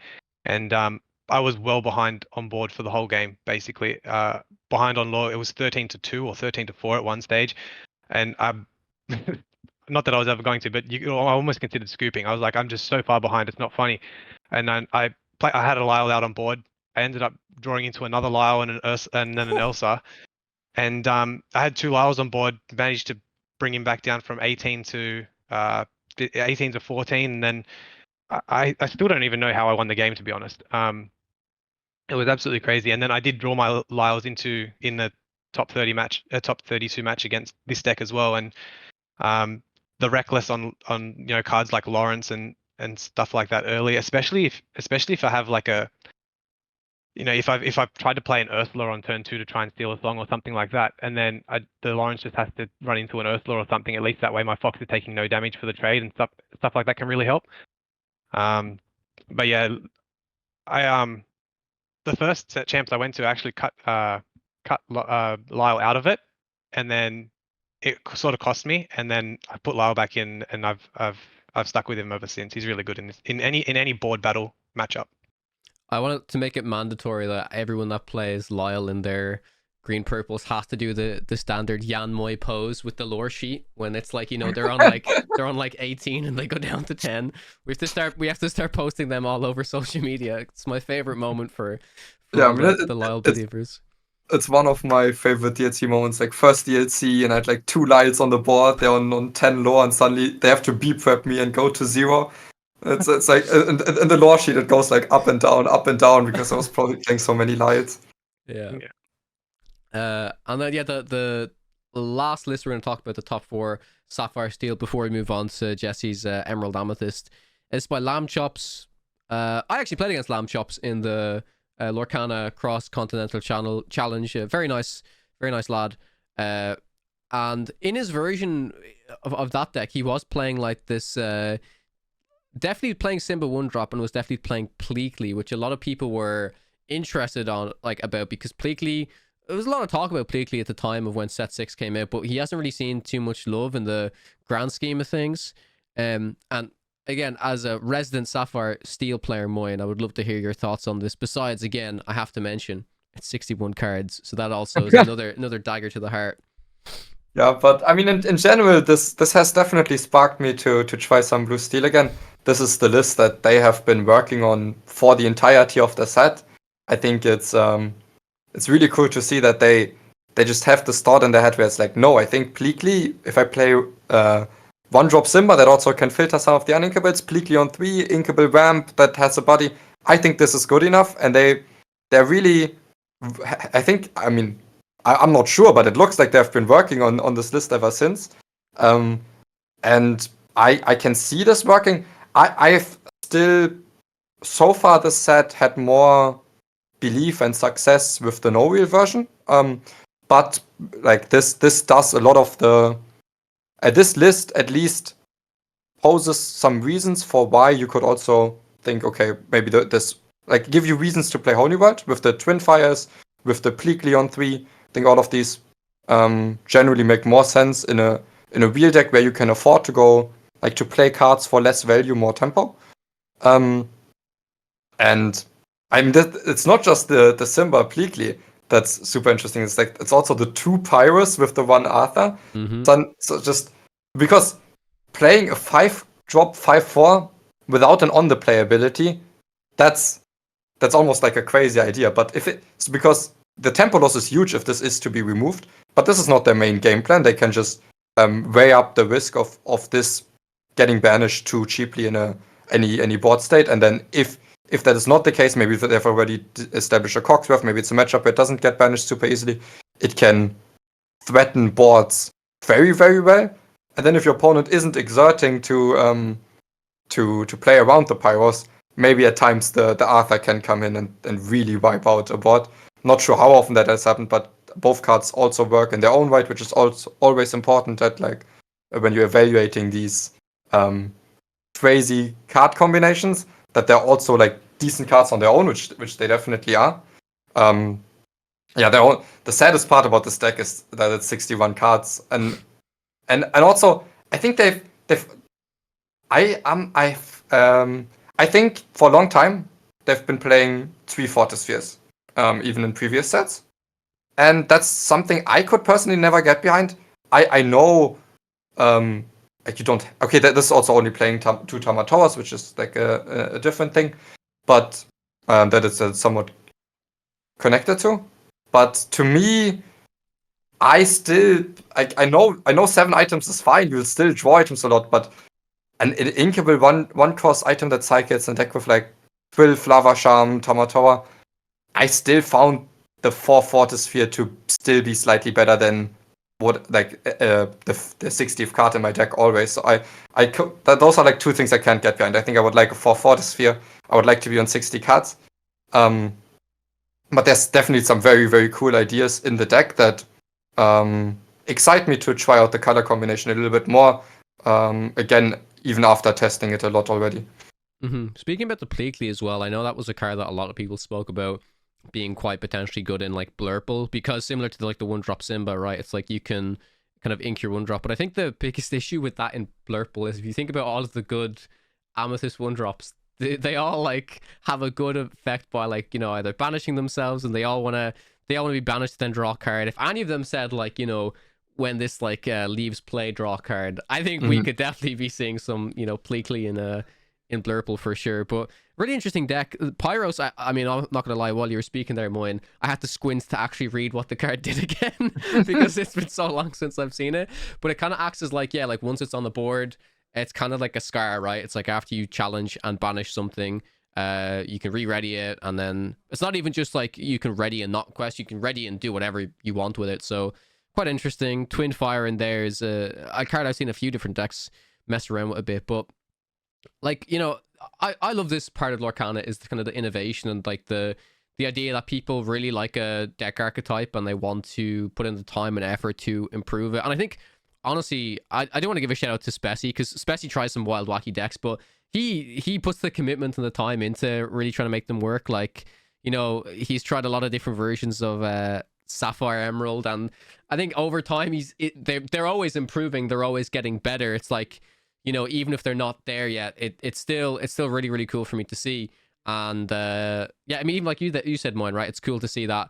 and I was well behind on board for the whole game, basically. Behind on Lore, it was 13-2 or 13-4 at one stage, and not that I was ever going to, but I almost considered scooping. I was like, I'm just so far behind, it's not funny. And then I had a Lyle out on board. I ended up drawing into another Lyle and then an Elsa. And I had 2 Lyles on board, managed to bring him back down from 18 to 14, and then I still don't even know how I won the game, to be honest. It was absolutely crazy. And then I did draw my Lyles in the top 32 match against this deck as well. And the reckless on cards like Lawrence and stuff like that early, especially if I have like a, if I've tried to play an Ursula on turn 2 to try and steal a song or something like that, and then the Lawrence just has to run into an Ursula or something, at least that way my Fox is taking no damage for the trade, and stuff like that can really help. But yeah, the first set champs I went to actually cut Lyle out of it, and then it sort of cost me, and then I put Lyle back in, and I've stuck with him ever since. He's really good in any board battle matchup. I wanted to make it mandatory that everyone that plays Lyle in their green purples has to do the standard Yan Moi pose with the lore sheet when it's like, they're on like 18 and they go down to 10. We have to start posting them all over social media. It's my favorite moment for the Lyle believers. It's one of my favorite DLC moments. Like first DLC, and I had like 2 Lyles on the board. They're on 10 lore, and suddenly they have to B-prep me and go to 0. It's like in the lore sheet it goes like up and down because I was probably playing so many Lyles. Yeah. And then the last list we're going to talk about, the top 4 Sapphire Steel, before we move on to Jesse's Emerald Amethyst, is by Lamb Chops. I actually played against Lamb Chops in the Lorcana Cross Continental Challenge. Very nice lad. And in his version of that deck, he was playing like this. Definitely playing Simba 1-drop, and was definitely playing Pleakley, which a lot of people were interested about, because Pleakley, there was a lot of talk about Pleakley at the time of when set 6 came out, but he hasn't really seen too much love in the grand scheme of things. And again, as a resident Sapphire Steel player, Moyen, I would love to hear your thoughts on this. Besides, again, I have to mention it's 61 cards, so that also is another dagger to the heart. Yeah, but I mean, in general, this has definitely sparked me to try some Blue Steel again. This is the list that they have been working on for the entirety of the set. I think it's really cool to see that they just have this thought in their head where it's like, no, I think Pleakley, if I play 1-drop Simba that also can filter some of the uninkables, Pleakley on 3, inkable Ramp that has a body, I think this is good enough, and they're really, I think, I mean, I'm not sure, but it looks like they've been working on this list ever since. And I can see this working. I've still, so far this set had more belief and success with the no-wheel version. But like this does a lot of the, this list at least poses some reasons for why you could also think, okay, maybe this, like, give you reasons to play Holy World with the Twin Fires, with the Pleak on 3. I think all of these generally make more sense in a wheel deck where you can afford to go, like, to play cards for less value, more tempo. And I mean, it's not just the Simba Pleakly that's super interesting. It's like, it's also the 2 Pyrus with the 1 Arthur. So just because playing a 5-drop 5/4 without an on the play ability, that's almost like a crazy idea. But if it's because the tempo loss is huge if this is to be removed, but this is not their main game plan. They can just weigh up the risk of this getting banished too cheaply in any board state, and then if that is not the case, maybe they've already established a Cogsworth, maybe it's a matchup where it doesn't get banished super easily, it can threaten boards very, very well. And then if your opponent isn't exerting to play around the Pyros, maybe at times the Arthur can come in and really wipe out a board. Not sure how often that has happened, but both cards also work in their own right, which is also always important that, like, when you're evaluating these crazy card combinations, that they're also, like, decent cards on their own, which they definitely are. The saddest part about this deck is that it's 61 cards, and also I think I think for a long time they've been playing 3 Fortispheres, even in previous sets, and that's something I could personally never get behind. I know, like, you don't. Okay, this is also only playing 2 Tamatowers, which is like a different thing, but that is somewhat connected to. But to me, I know 7 items is fine. You'll still draw items a lot, but an inkable one cost item that cycles and deck with, like, Quill, Lava Charm, Tamatower, I still found the 4 Fortisphere to still be slightly better than what, like, the 60th card in my deck always. So those are, like, 2 things I can't get behind. I think I would like a 4 Fortisphere. I would like to be on 60 cards. But there's definitely some very, very cool ideas in the deck that excite me to try out the color combination a little bit more. Again, even after testing it a lot already. Speaking about the Pleakly as well, I know that was a card that a lot of people spoke about being quite potentially good in, like, Blurple, because similar to the 1-drop Simba, right? It's like you can kind of ink your 1-drop. But I think the biggest issue with that in Blurple is if you think about all of the good Amethyst 1-drops, they all, like, have a good effect by, like, you know, either banishing themselves, and they all want to be banished, then draw a card. If any of them said, like, you know, when this, like, leaves play, draw a card, I think we could definitely be seeing some, you know, Pleakly in Blurple for sure. But really interesting deck. Pyros, I mean, I'm not gonna lie, while you were speaking there, Moyen, I had to squint to actually read what the card did again because it's been so long since I've seen it. But it kind of acts as, like, yeah, like, once it's on the board, it's kind of like a scar, right? It's like after you challenge and banish something, you can re-ready it, and then it's not even just like you can ready and not quest, you can ready and do whatever you want with it. So quite interesting. Twin Fire in there is a card I've seen a few different decks mess around with a bit, but, like, you know, I love this part of Lorcana is kind of the innovation and, like, the idea that people really like a deck archetype and they want to put in the time and effort to improve it. And I think, honestly, I do want to give a shout out to Spessy, because Spessy tries some wild wacky decks, but he puts the commitment and the time into really trying to make them work. Like, you know, he's tried a lot of different versions of Sapphire Emerald, and I think over time they're always improving, they're always getting better. It's like, you know, even if they're not there yet, it's still really, really cool for me to see. And yeah, I mean, even like you said, Moyen, right? It's cool to see that,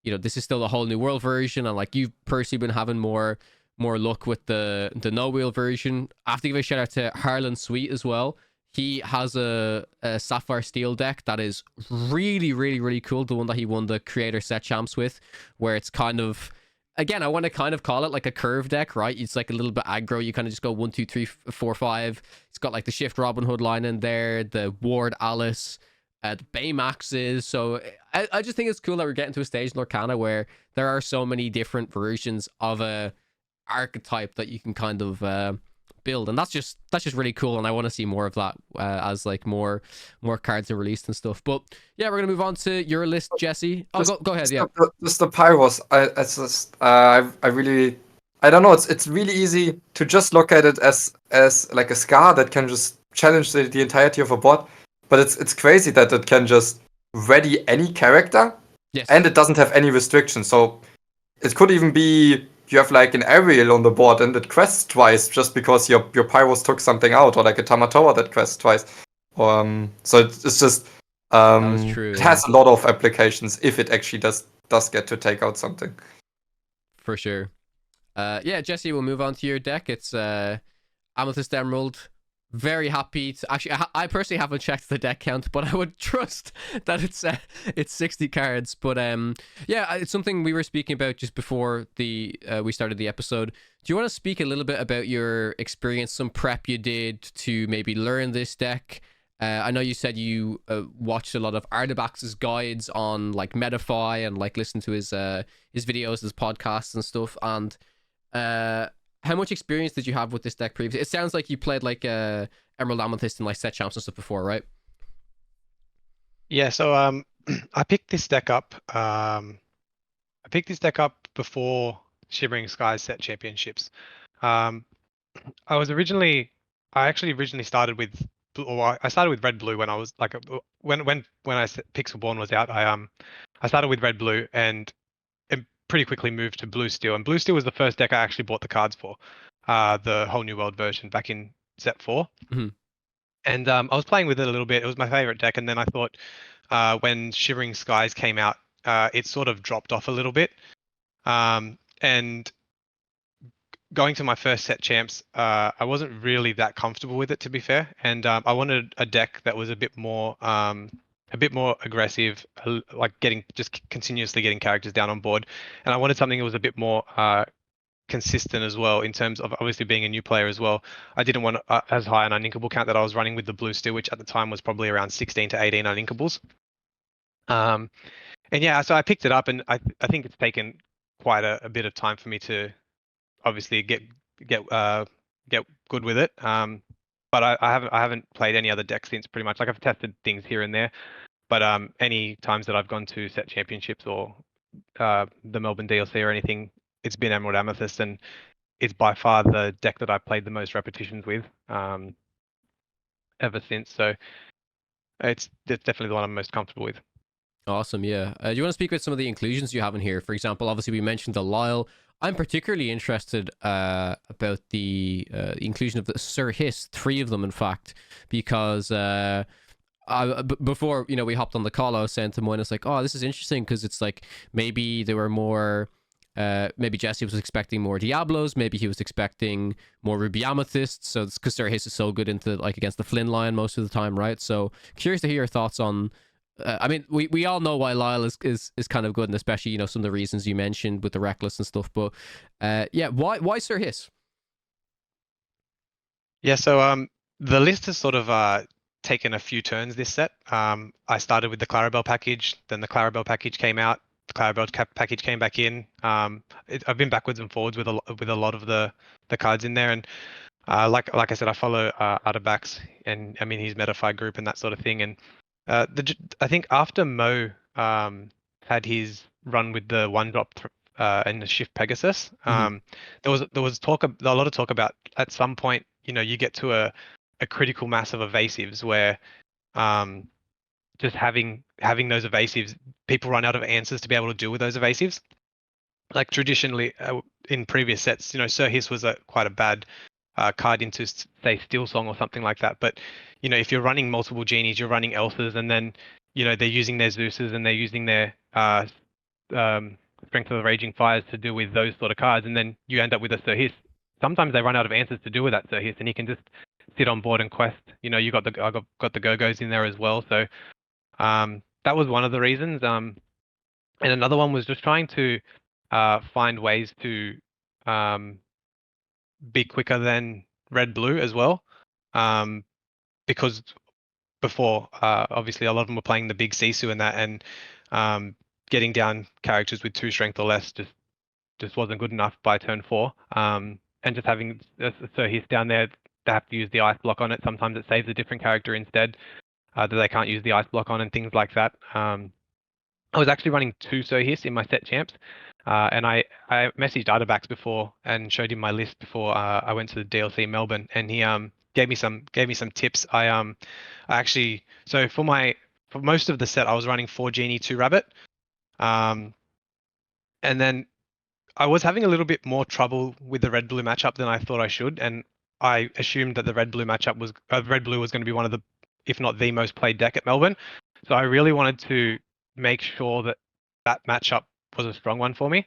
you know, this is still a whole new world version, and, like, you've personally been having more luck with the no wheel version. I have to give a shout out to Harlan Sweet as well. He has a Sapphire Steel deck that is really, really, really cool. The one that he won the creator set champs with, where it's kind of, again, I want to kind of call it like a curve deck, right? It's like a little bit aggro. You kind of just go 1, 2, 3, 4, 5. It's got, like, the Shift Robin Hood line in there, the Ward Alice, the Baymaxes. So I just think it's cool that we're getting to a stage in Lorcana where there are so many different versions of a archetype that you can kind of build, and that's just really cool. And I want to see more of that as like more cards are released and stuff. But yeah, we're gonna move on to your list, Jesse. Oh, go ahead. Yeah, Just the pyros. I really, I don't know. It's really easy to just look at it as like a scar that can just challenge the entirety of a bot. But it's crazy that it can just ready any character, yes, and it doesn't have any restrictions. So it could even be you have like an Ariel on the board and it quests twice just because your pyros took something out, or like a Tamatoa that quests twice. So it's just that was true. it has a lot of applications if it actually does get to take out something. For sure. Yeah, Jesse, we'll move on to your deck. It's Amethyst Emerald. Very happy to actually. I personally haven't checked the deck count, but I would trust that it's 60 cards. But yeah, it's something we were speaking about just before we started the episode. Do you want to speak a little bit about your experience, some prep you did to maybe learn this deck? I know you said you watched a lot of Artabax's guides on like Metafy and like listened to his videos, his podcasts and stuff. And how much experience did you have with this deck previously? It sounds like you played like Emerald Amethyst and like set champs and stuff before, right? Yeah, so I picked this deck up. I picked this deck up before Shivering Skies set championships. I actually originally started with, I started with red blue when I was like when Pixel Born was out. I started with red blue and pretty quickly moved to blue steel, and blue steel was the first deck I actually bought the cards for, the whole new world version back in set 4. Mm-hmm. And I was playing with it a little bit. It was my favorite deck, and then I thought when Shivering Skies came out, it sort of dropped off a little bit. And going to my first set champs, I wasn't really that comfortable with it, to be fair. And I wanted a deck that was a bit more aggressive, like continuously getting characters down on board. And I wanted something that was a bit more consistent as well, in terms of obviously being a new player as well. I didn't want as high an uninkable count that I was running with the blue steel, which at the time was probably around 16 to 18 uninkables. And yeah, so I picked it up, and I think it's taken quite a bit of time for me to obviously get good with it. But I haven't played any other deck since, pretty much. Like, I've tested things here and there, but any times that I've gone to set championships or the Melbourne DLC or anything, it's been Emerald Amethyst, and it's by far the deck that I've played the most repetitions with ever since. So it's definitely the one I'm most comfortable with. Awesome, yeah. Do you want to speak about some of the inclusions you have in here? For example, obviously we mentioned the Lyle. I'm particularly interested about the inclusion of the Sir Hiss, 3 of them, in fact, because before we hopped on the call, I was saying to Moyen, it's like, oh, this is interesting because it's like maybe there were more. Maybe Jesse was expecting more Diablos. Maybe he was expecting more Ruby Amethysts. So it's because Sir Hiss is so good into like against the Flynn line most of the time, right? So curious to hear your thoughts on. I mean, we all know why Lyle is kind of good, and especially some of the reasons you mentioned with the Reckless and stuff. But yeah, why Sir Hiss? Yeah, so the list has sort of taken a few turns this set. I started with the Clarabelle package, then the Clarabelle package came out, the Clarabelle package came back in. I've been backwards and forwards with a lot of the cards in there, and like I said, I follow Artabax, and I mean his Metafy group and that sort of thing. And I think after Mo had his run with the 1-drop and the Shift Pegasus, there was a lot of talk about at some point, you get to a critical mass of evasives where just having those evasives, people run out of answers to be able to deal with those evasives. Like traditionally in previous sets, Sir Hiss was quite a bad card into, say, Steel Song or something like that. But if you're running multiple genies, you're running Elses, and then they're using their Zeuses and they're using their Strength of the Raging Fires to deal with those sort of cards, and then you end up with a Sir Hiss. Sometimes they run out of answers to deal with that Sir Hiss, and he can just sit on board and quest. You got the Go-Go's in there as well. So that was one of the reasons. And another one was just trying to find ways to be quicker than red blue as well, because before. Obviously, a lot of them were playing the big Sisu and that, and getting down characters with 2 strength or less just wasn't good enough by turn 4. And just having he's down there, they have to use the ice block on it. Sometimes it saves a different character instead that they can't use the ice block on and things like that. I was actually running 2 Sohis in my set champs, and I messaged Artabax before and showed him my list before I went to the DLC Melbourne, and he gave me some tips. I actually, so for most of the set I was running 4 Genie 2 Rabbit, and then I was having a little bit more trouble with the red blue matchup than I thought I should, and I assumed that the red blue matchup was red blue was going to be one of the, if not the most played deck at Melbourne. So I really wanted to make sure that matchup was a strong one for me.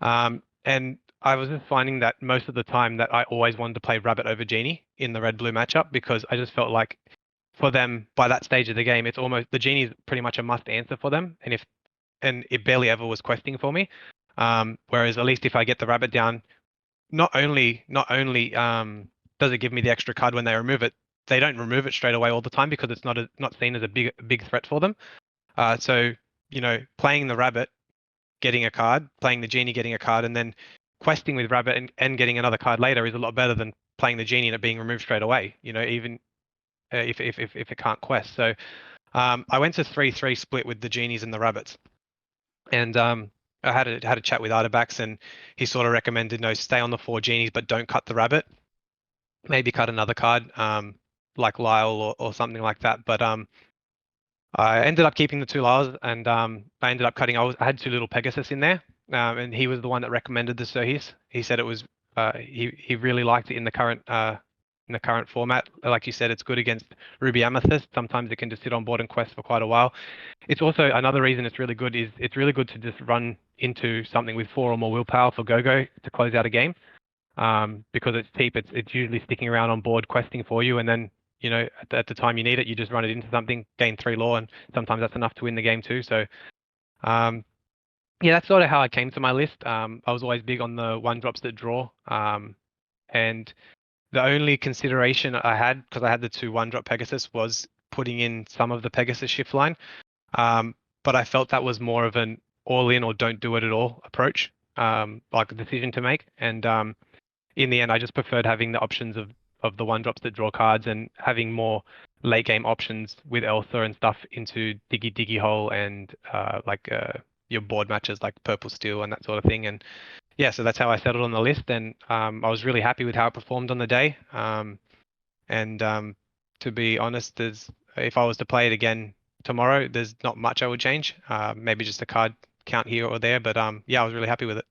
And I was just finding that most of the time that I always wanted to play Rabbit over Genie in the red blue matchup, because I just felt like for them by that stage of the game, it's almost the Genie is pretty much a must answer for them, and it barely ever was questing for me. Whereas at least if I get the Rabbit down, not only does it give me the extra card when they remove it, they don't remove it straight away all the time because it's not seen as a big threat for them. So playing the Rabbit, getting a card, playing the Genie, getting a card, and then questing with Rabbit and getting another card later is a lot better than playing the Genie and it being removed straight away. Even if it can't quest. So I went to 3-3 split with the Genies and the Rabbits, and I had a chat with Artabax, and he sort of recommended stay on the 4 Genies but don't cut the Rabbit. Maybe cut another card like Lyle or something like that. But I ended up keeping the 2 Lyles, and I ended up cutting. I had 2 little Pegasus in there, and he was the one that recommended the Sohis. He said it was he really liked it in the current format. Like you said, it's good against Ruby Amethyst. Sometimes it can just sit on board and quest for quite a while. It's also another reason it's really good is it's really good to just run into something with 4 or more willpower for Go-Go to close out a game, because it's cheap. It's usually sticking around on board questing for you, and then at the time you need it, you just run it into something, gain 3 lore, and sometimes that's enough to win the game too. So yeah, that's sort of how I came to my list. I was always big on the 1-drops that draw, and the only consideration I had, because I had the 2 1-drop Pegasus, was putting in some of the Pegasus shift line, but I felt that was more of an all-in or don't do it at all approach, like a decision to make. And in the end, I just preferred having the options of the 1-drops that draw cards and having more late game options with Elsa and stuff into Diggy Hole and your board matches like Purple Steel and that sort of thing. And yeah, so that's how I settled on the list, and I was really happy with how it performed on the day. And to be honest, if I was to play it again tomorrow, there's not much I would change. Maybe just a card count here or there, but yeah, I was really happy with it.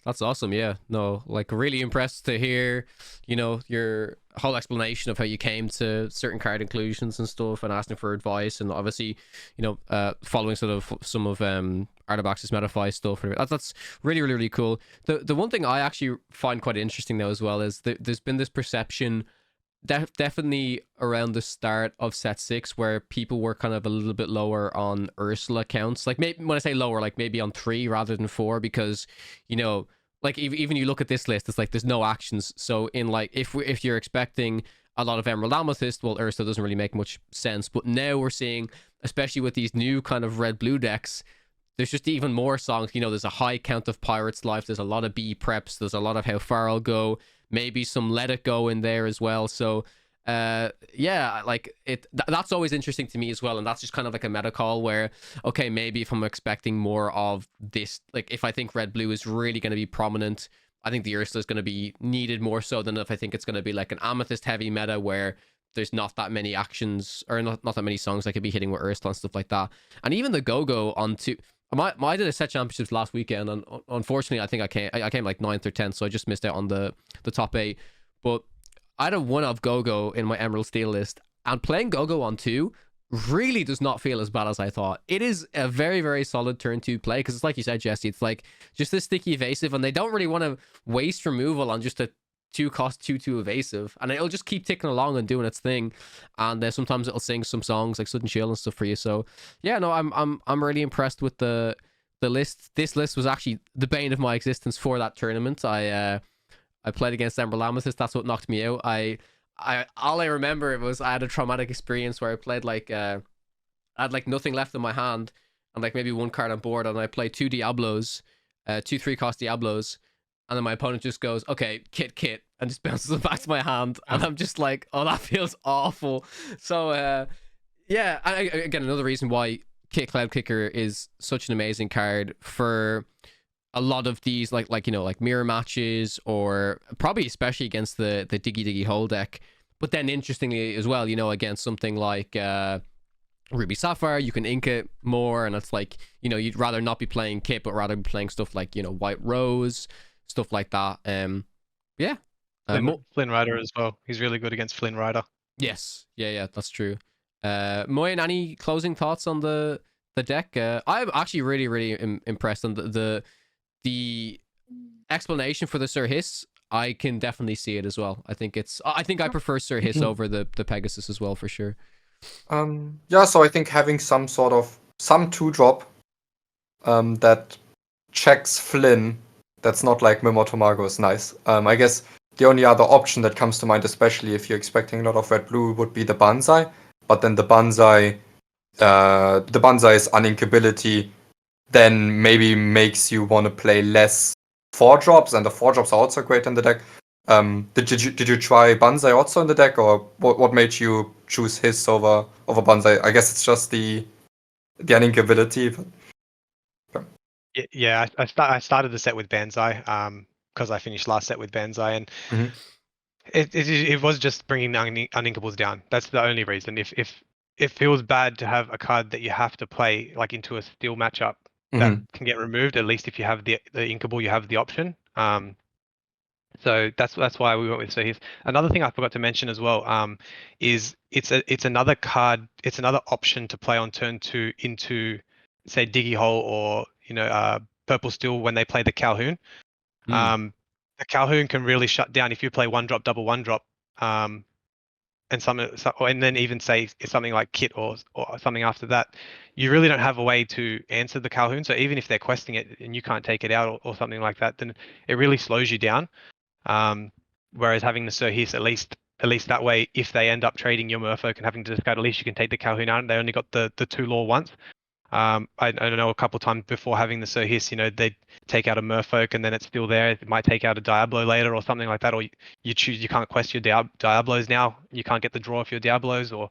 That's awesome. Yeah, no, like really impressed to hear, your whole explanation of how you came to certain card inclusions and stuff, and asking for advice, and obviously, following sort of some of Artabax's Metafy stuff. That's really, really, really cool. The one thing I actually find quite interesting though as well is there's been this perception, definitely around the start of set 6, where people were kind of a little bit lower on Ursula counts. Like, maybe when I say lower, like maybe on 3 rather than 4, because like even you look at this list, it's like there's no actions. So in like if you're expecting a lot of Emerald Amethyst, well, Ursula doesn't really make much sense. But now we're seeing, especially with these new kind of red blue decks, there's just even more songs. There's a high count of Pirate's Life, there's a lot of B preps, there's a lot of How Far I'll Go, maybe some Let It Go in there as well. So yeah, like that's always interesting to me as well, and that's just kind of like a meta call where, okay, maybe if I'm expecting more of this, like if I think red blue is really going to be prominent, I think the Ursula is going to be needed more so than if I think it's going to be like an Amethyst heavy meta where there's not that many actions or not that many songs I could be hitting with Ursula and stuff like that. And even the Go-Go on 2, I did a set championships last weekend, and unfortunately I think I came like 9th or 10th, so I just missed out on the top 8. But I had a 1 of Go-Go in my Emerald Steel list, and playing Go-Go on 2 really does not feel as bad as I thought. It is a very, very solid turn 2 play, because it's like you said, Jesse, it's like just this sticky evasive, and they don't really want to waste removal on just a 2-cost 2/2 evasive, and it'll just keep ticking along and doing its thing. And sometimes it'll sing some songs like Sudden Chill and stuff for you. So yeah, no, I'm really impressed with the list. This list was actually the bane of my existence for that tournament. I played against Emerald Amethyst. That's what knocked me out. I all I remember was I had a traumatic experience where I played like I had like nothing left in my hand and like maybe one card on board, and I played two Diablos, 2 3 cost Diablos, and then my opponent just goes, okay, kit, and just bounces them back to my hand, and I'm just like, oh, that feels awful. So yeah, again, another reason why Kit Cloud Kicker is such an amazing card for a lot of these, like you know, like mirror matches, or probably especially against the Diggy Hole deck. But then interestingly as well, you know, against something like Ruby Sapphire, you can ink it more, and it's like, you know, you'd rather not be playing Kit, but rather be playing stuff like, you know, White Rose, stuff like that. Yeah. Flynn Rider as well. He's really good against Flynn Rider. Yes. Yeah, that's true. Moyen, any closing thoughts on the deck? I'm actually really impressed on the explanation for the Sir Hiss. I can definitely see it as well. I think I prefer Sir Hiss over the Pegasus as well, for sure. Yeah, so I think having some 2-drop that checks Flynn, that's not like Mim or Tomago, is nice. I guess the only other option that comes to mind, especially if you're expecting a lot of red-blue, would be the Banzai. But then the Banzai's uninkability then maybe makes you want to play less 4-drops, and the 4-drops are also great in the deck. Did you try Banzai also in the deck, or what made you choose his over Banzai? I guess it's just the uninkability. But... Yeah, I started the set with Banzai because I finished last set with Banzai, and it was just bringing uninkables down. That's the only reason. If it feels bad to have a card that you have to play like into a steel matchup that can get removed, at least if you have the inkable, you have the option. So that's why we went with Sir Hiss. Another thing I forgot to mention as well is it's another card, it's another option to play on turn 2 into, say, Diggy Hole or, you know, Purple Steel when they play the Calhoun. The Calhoun can really shut down if you play 1-drop, double 1-drop, and then even say it's something like Kit or something after that. You really don't have a way to answer the Calhoun. So even if they're questing it and you can't take it out or something like that, then it really slows you down. Whereas having the Sir Hiss, at least that way, if they end up trading your Merfolk and having to discard, at least you can take the Calhoun out. And they only got the 2 lore once. I know a couple of times before having the Sir Hiss, you know, they take out a Merfolk and then it's still there. It might take out a Diablo later or something like that, or you can't quest your Diablos now. You can't get the draw of your Diablos, or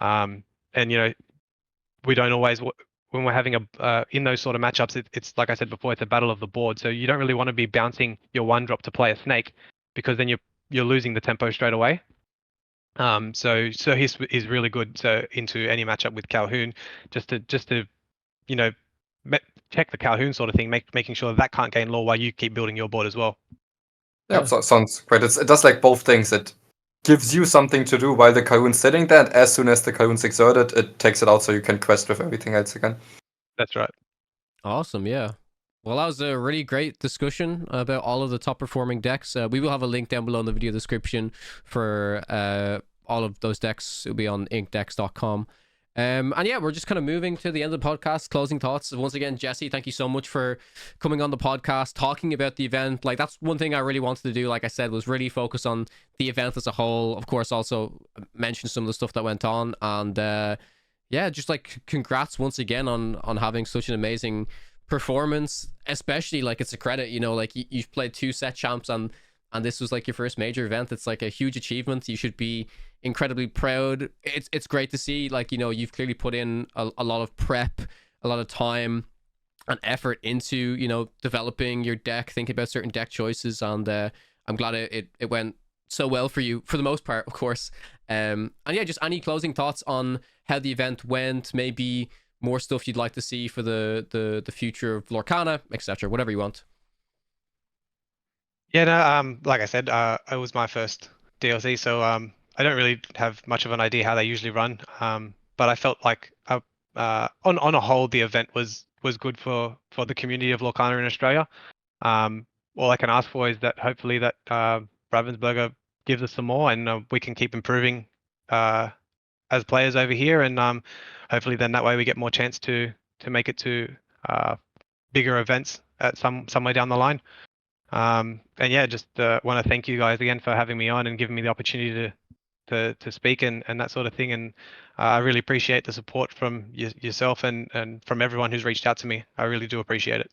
and you know, we don't always, when we're having in those sort of matchups, it's like I said before, it's a battle of the board. So you don't really want to be bouncing your 1-drop to play a snake, because then you're losing the tempo straight away. So Sir Hiss is really good into any matchup with Calhoun, just to you know, check the Calhoun sort of thing, making sure that can't gain lore while you keep building your board as well. Yeah, so, sounds great. It does like both things. It gives you something to do while the Calhoun's sitting there, and as soon as the Calhoun's exerted, it takes it out so you can quest with everything else again. That's right. Awesome, yeah. Well, that was a really great discussion about all of the top performing decks. We will have a link down below in the video description for all of those decks. It'll be on inkdecks.com. And yeah, we're just kind of moving to the end of the podcast. Closing thoughts. Once again, Jesse, thank you so much for coming on the podcast, talking about the event. Like, that's one thing I really wanted to do, like I said, was really focus on the event as a whole. Of course, also mention some of the stuff that went on. And yeah, just like congrats once again on having such an amazing performance, especially like it's a credit, you know, like you've played 2 set champs and this was like your first major event. It's like a huge achievement. You should be incredibly proud. It's great to see, like, you know, you've clearly put in a lot of prep, a lot of time and effort into, you know, developing your deck, thinking about certain deck choices, and I'm glad it went so well for you for the most part, of course. And yeah, just any closing thoughts on how the event went, maybe more stuff you'd like to see for the future of Lorcana, etc., whatever you want. Yeah, no, like I said, it was my first DLC, so I don't really have much of an idea how they usually run. But I felt like on a whole, the event was good for the community of Lorcana in Australia. All I can ask for is that hopefully that Ravensburger gives us some more, and we can keep improving as players over here, and hopefully then that way we get more chance to make it to bigger events at somewhere down the line. And yeah, just want to thank you guys again for having me on and giving me the opportunity to speak and that sort of thing. And I really appreciate the support from yourself and from everyone who's reached out to me. I really do appreciate it.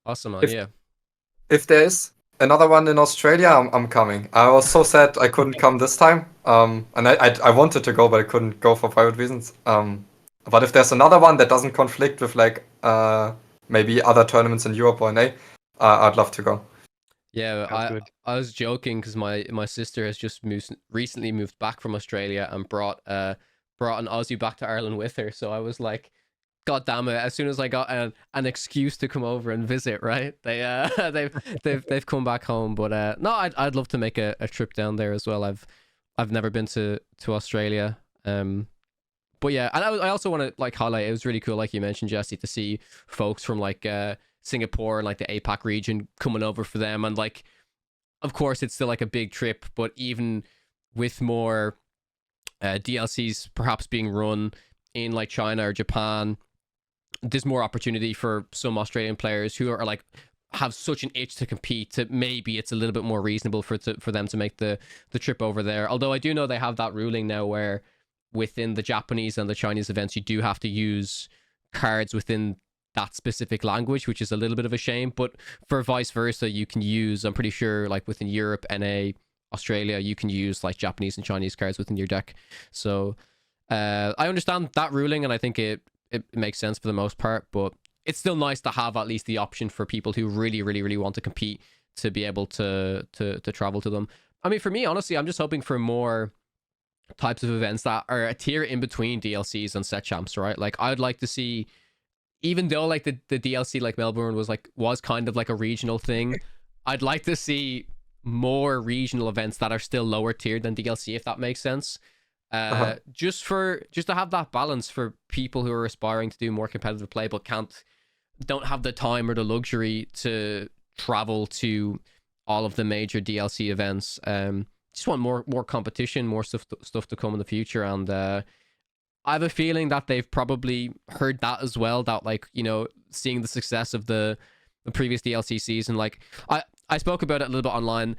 Awesome, man. If- Yeah. If there's another one in Australia, I'm coming. I was so sad I couldn't come this time. And I wanted to go, but I couldn't go for private reasons. But if there's another one that doesn't conflict with like maybe other tournaments in Europe or NA, I'd love to go. Yeah, Sounds good. I was joking because my sister has just recently moved back from Australia and brought an Aussie back to Ireland with her. So I was like, God damn it! As soon as I got an excuse to come over and visit, right? They've come back home. But no, I'd love to make a trip down there as well. I've never been to Australia. But yeah, and I also want to like highlight, it was really cool, like you mentioned, Jesse, to see folks from like Singapore and like the APAC region coming over for them. And like, of course, it's still like a big trip, but even with more DLCs perhaps being run in like China or Japan, there's more opportunity for some Australian players who are like have such an itch to compete to maybe it's a little bit more reasonable for them to make the trip over there. Although I do know they have that ruling now where within the Japanese and the Chinese events, you do have to use cards within that specific language, which is a little bit of a shame. But for vice versa, you can use, I'm pretty sure, like within Europe, NA, Australia, you can use like Japanese and Chinese cards within your deck. So I understand that ruling, and I think it makes sense for the most part. But it's still nice to have at least the option for people who really, really, really want to compete to be able to travel to them. I mean, for me, honestly, I'm just hoping for more types of events that are a tier in between DLCs and set champs, right? Like I'd like to see, even though like the DLC like Melbourne was kind of like a regional thing, I'd like to see more regional events that are still lower tiered than DLC, if that makes sense. Just to have that balance for people who are aspiring to do more competitive play but don't have the time or the luxury to travel to all of the major DLC events. Just want more competition, more stuff to come in the future. And I have a feeling that they've probably heard that as well, that like, you know, seeing the success of the previous DLC season, like I spoke about it a little bit online.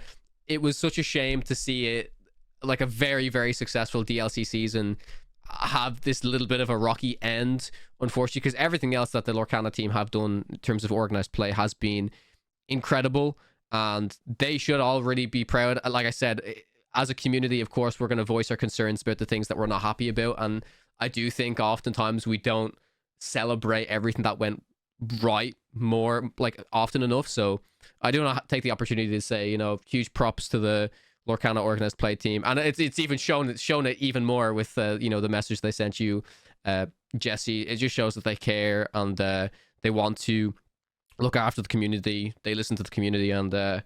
It was such a shame to see it like a very, very successful DLC season have this little bit of a rocky end, unfortunately, because everything else that the Lorcana team have done in terms of organized play has been incredible. And they should already be proud. Like I said, as a community, of course, we're going to voice our concerns about the things that we're not happy about. And I do think oftentimes we don't celebrate everything that went right more like often enough. So I do want to take the opportunity to say, you know, huge props to the Lorcana organized play team. And it's even shown it even more with, you know, the message they sent you, Jesse. It just shows that they care and they want to look after the community. They listen to the community, and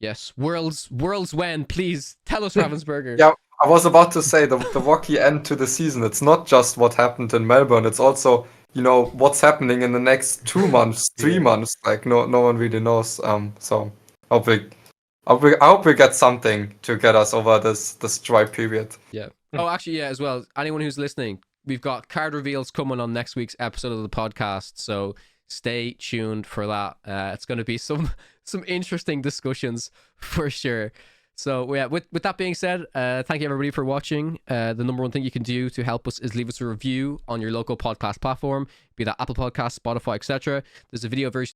yes, worlds when, please tell us, Ravensburger. Yeah, I was about to say the rocky end to the season. It's not just what happened in Melbourne. It's also, you know, what's happening in the next 2 months, 3 months. Like no one really knows. So I hope we get something to get us over this dry period. Yeah. Oh, actually, yeah, as well. Anyone who's listening, we've got card reveals coming on next week's episode of the podcast. So stay tuned for that. It's going to be some interesting discussions for sure. So yeah, with that being said, thank you everybody for watching. The number one thing you can do to help us is leave us a review on your local podcast platform, be that Apple Podcasts, Spotify, etc. There's a video version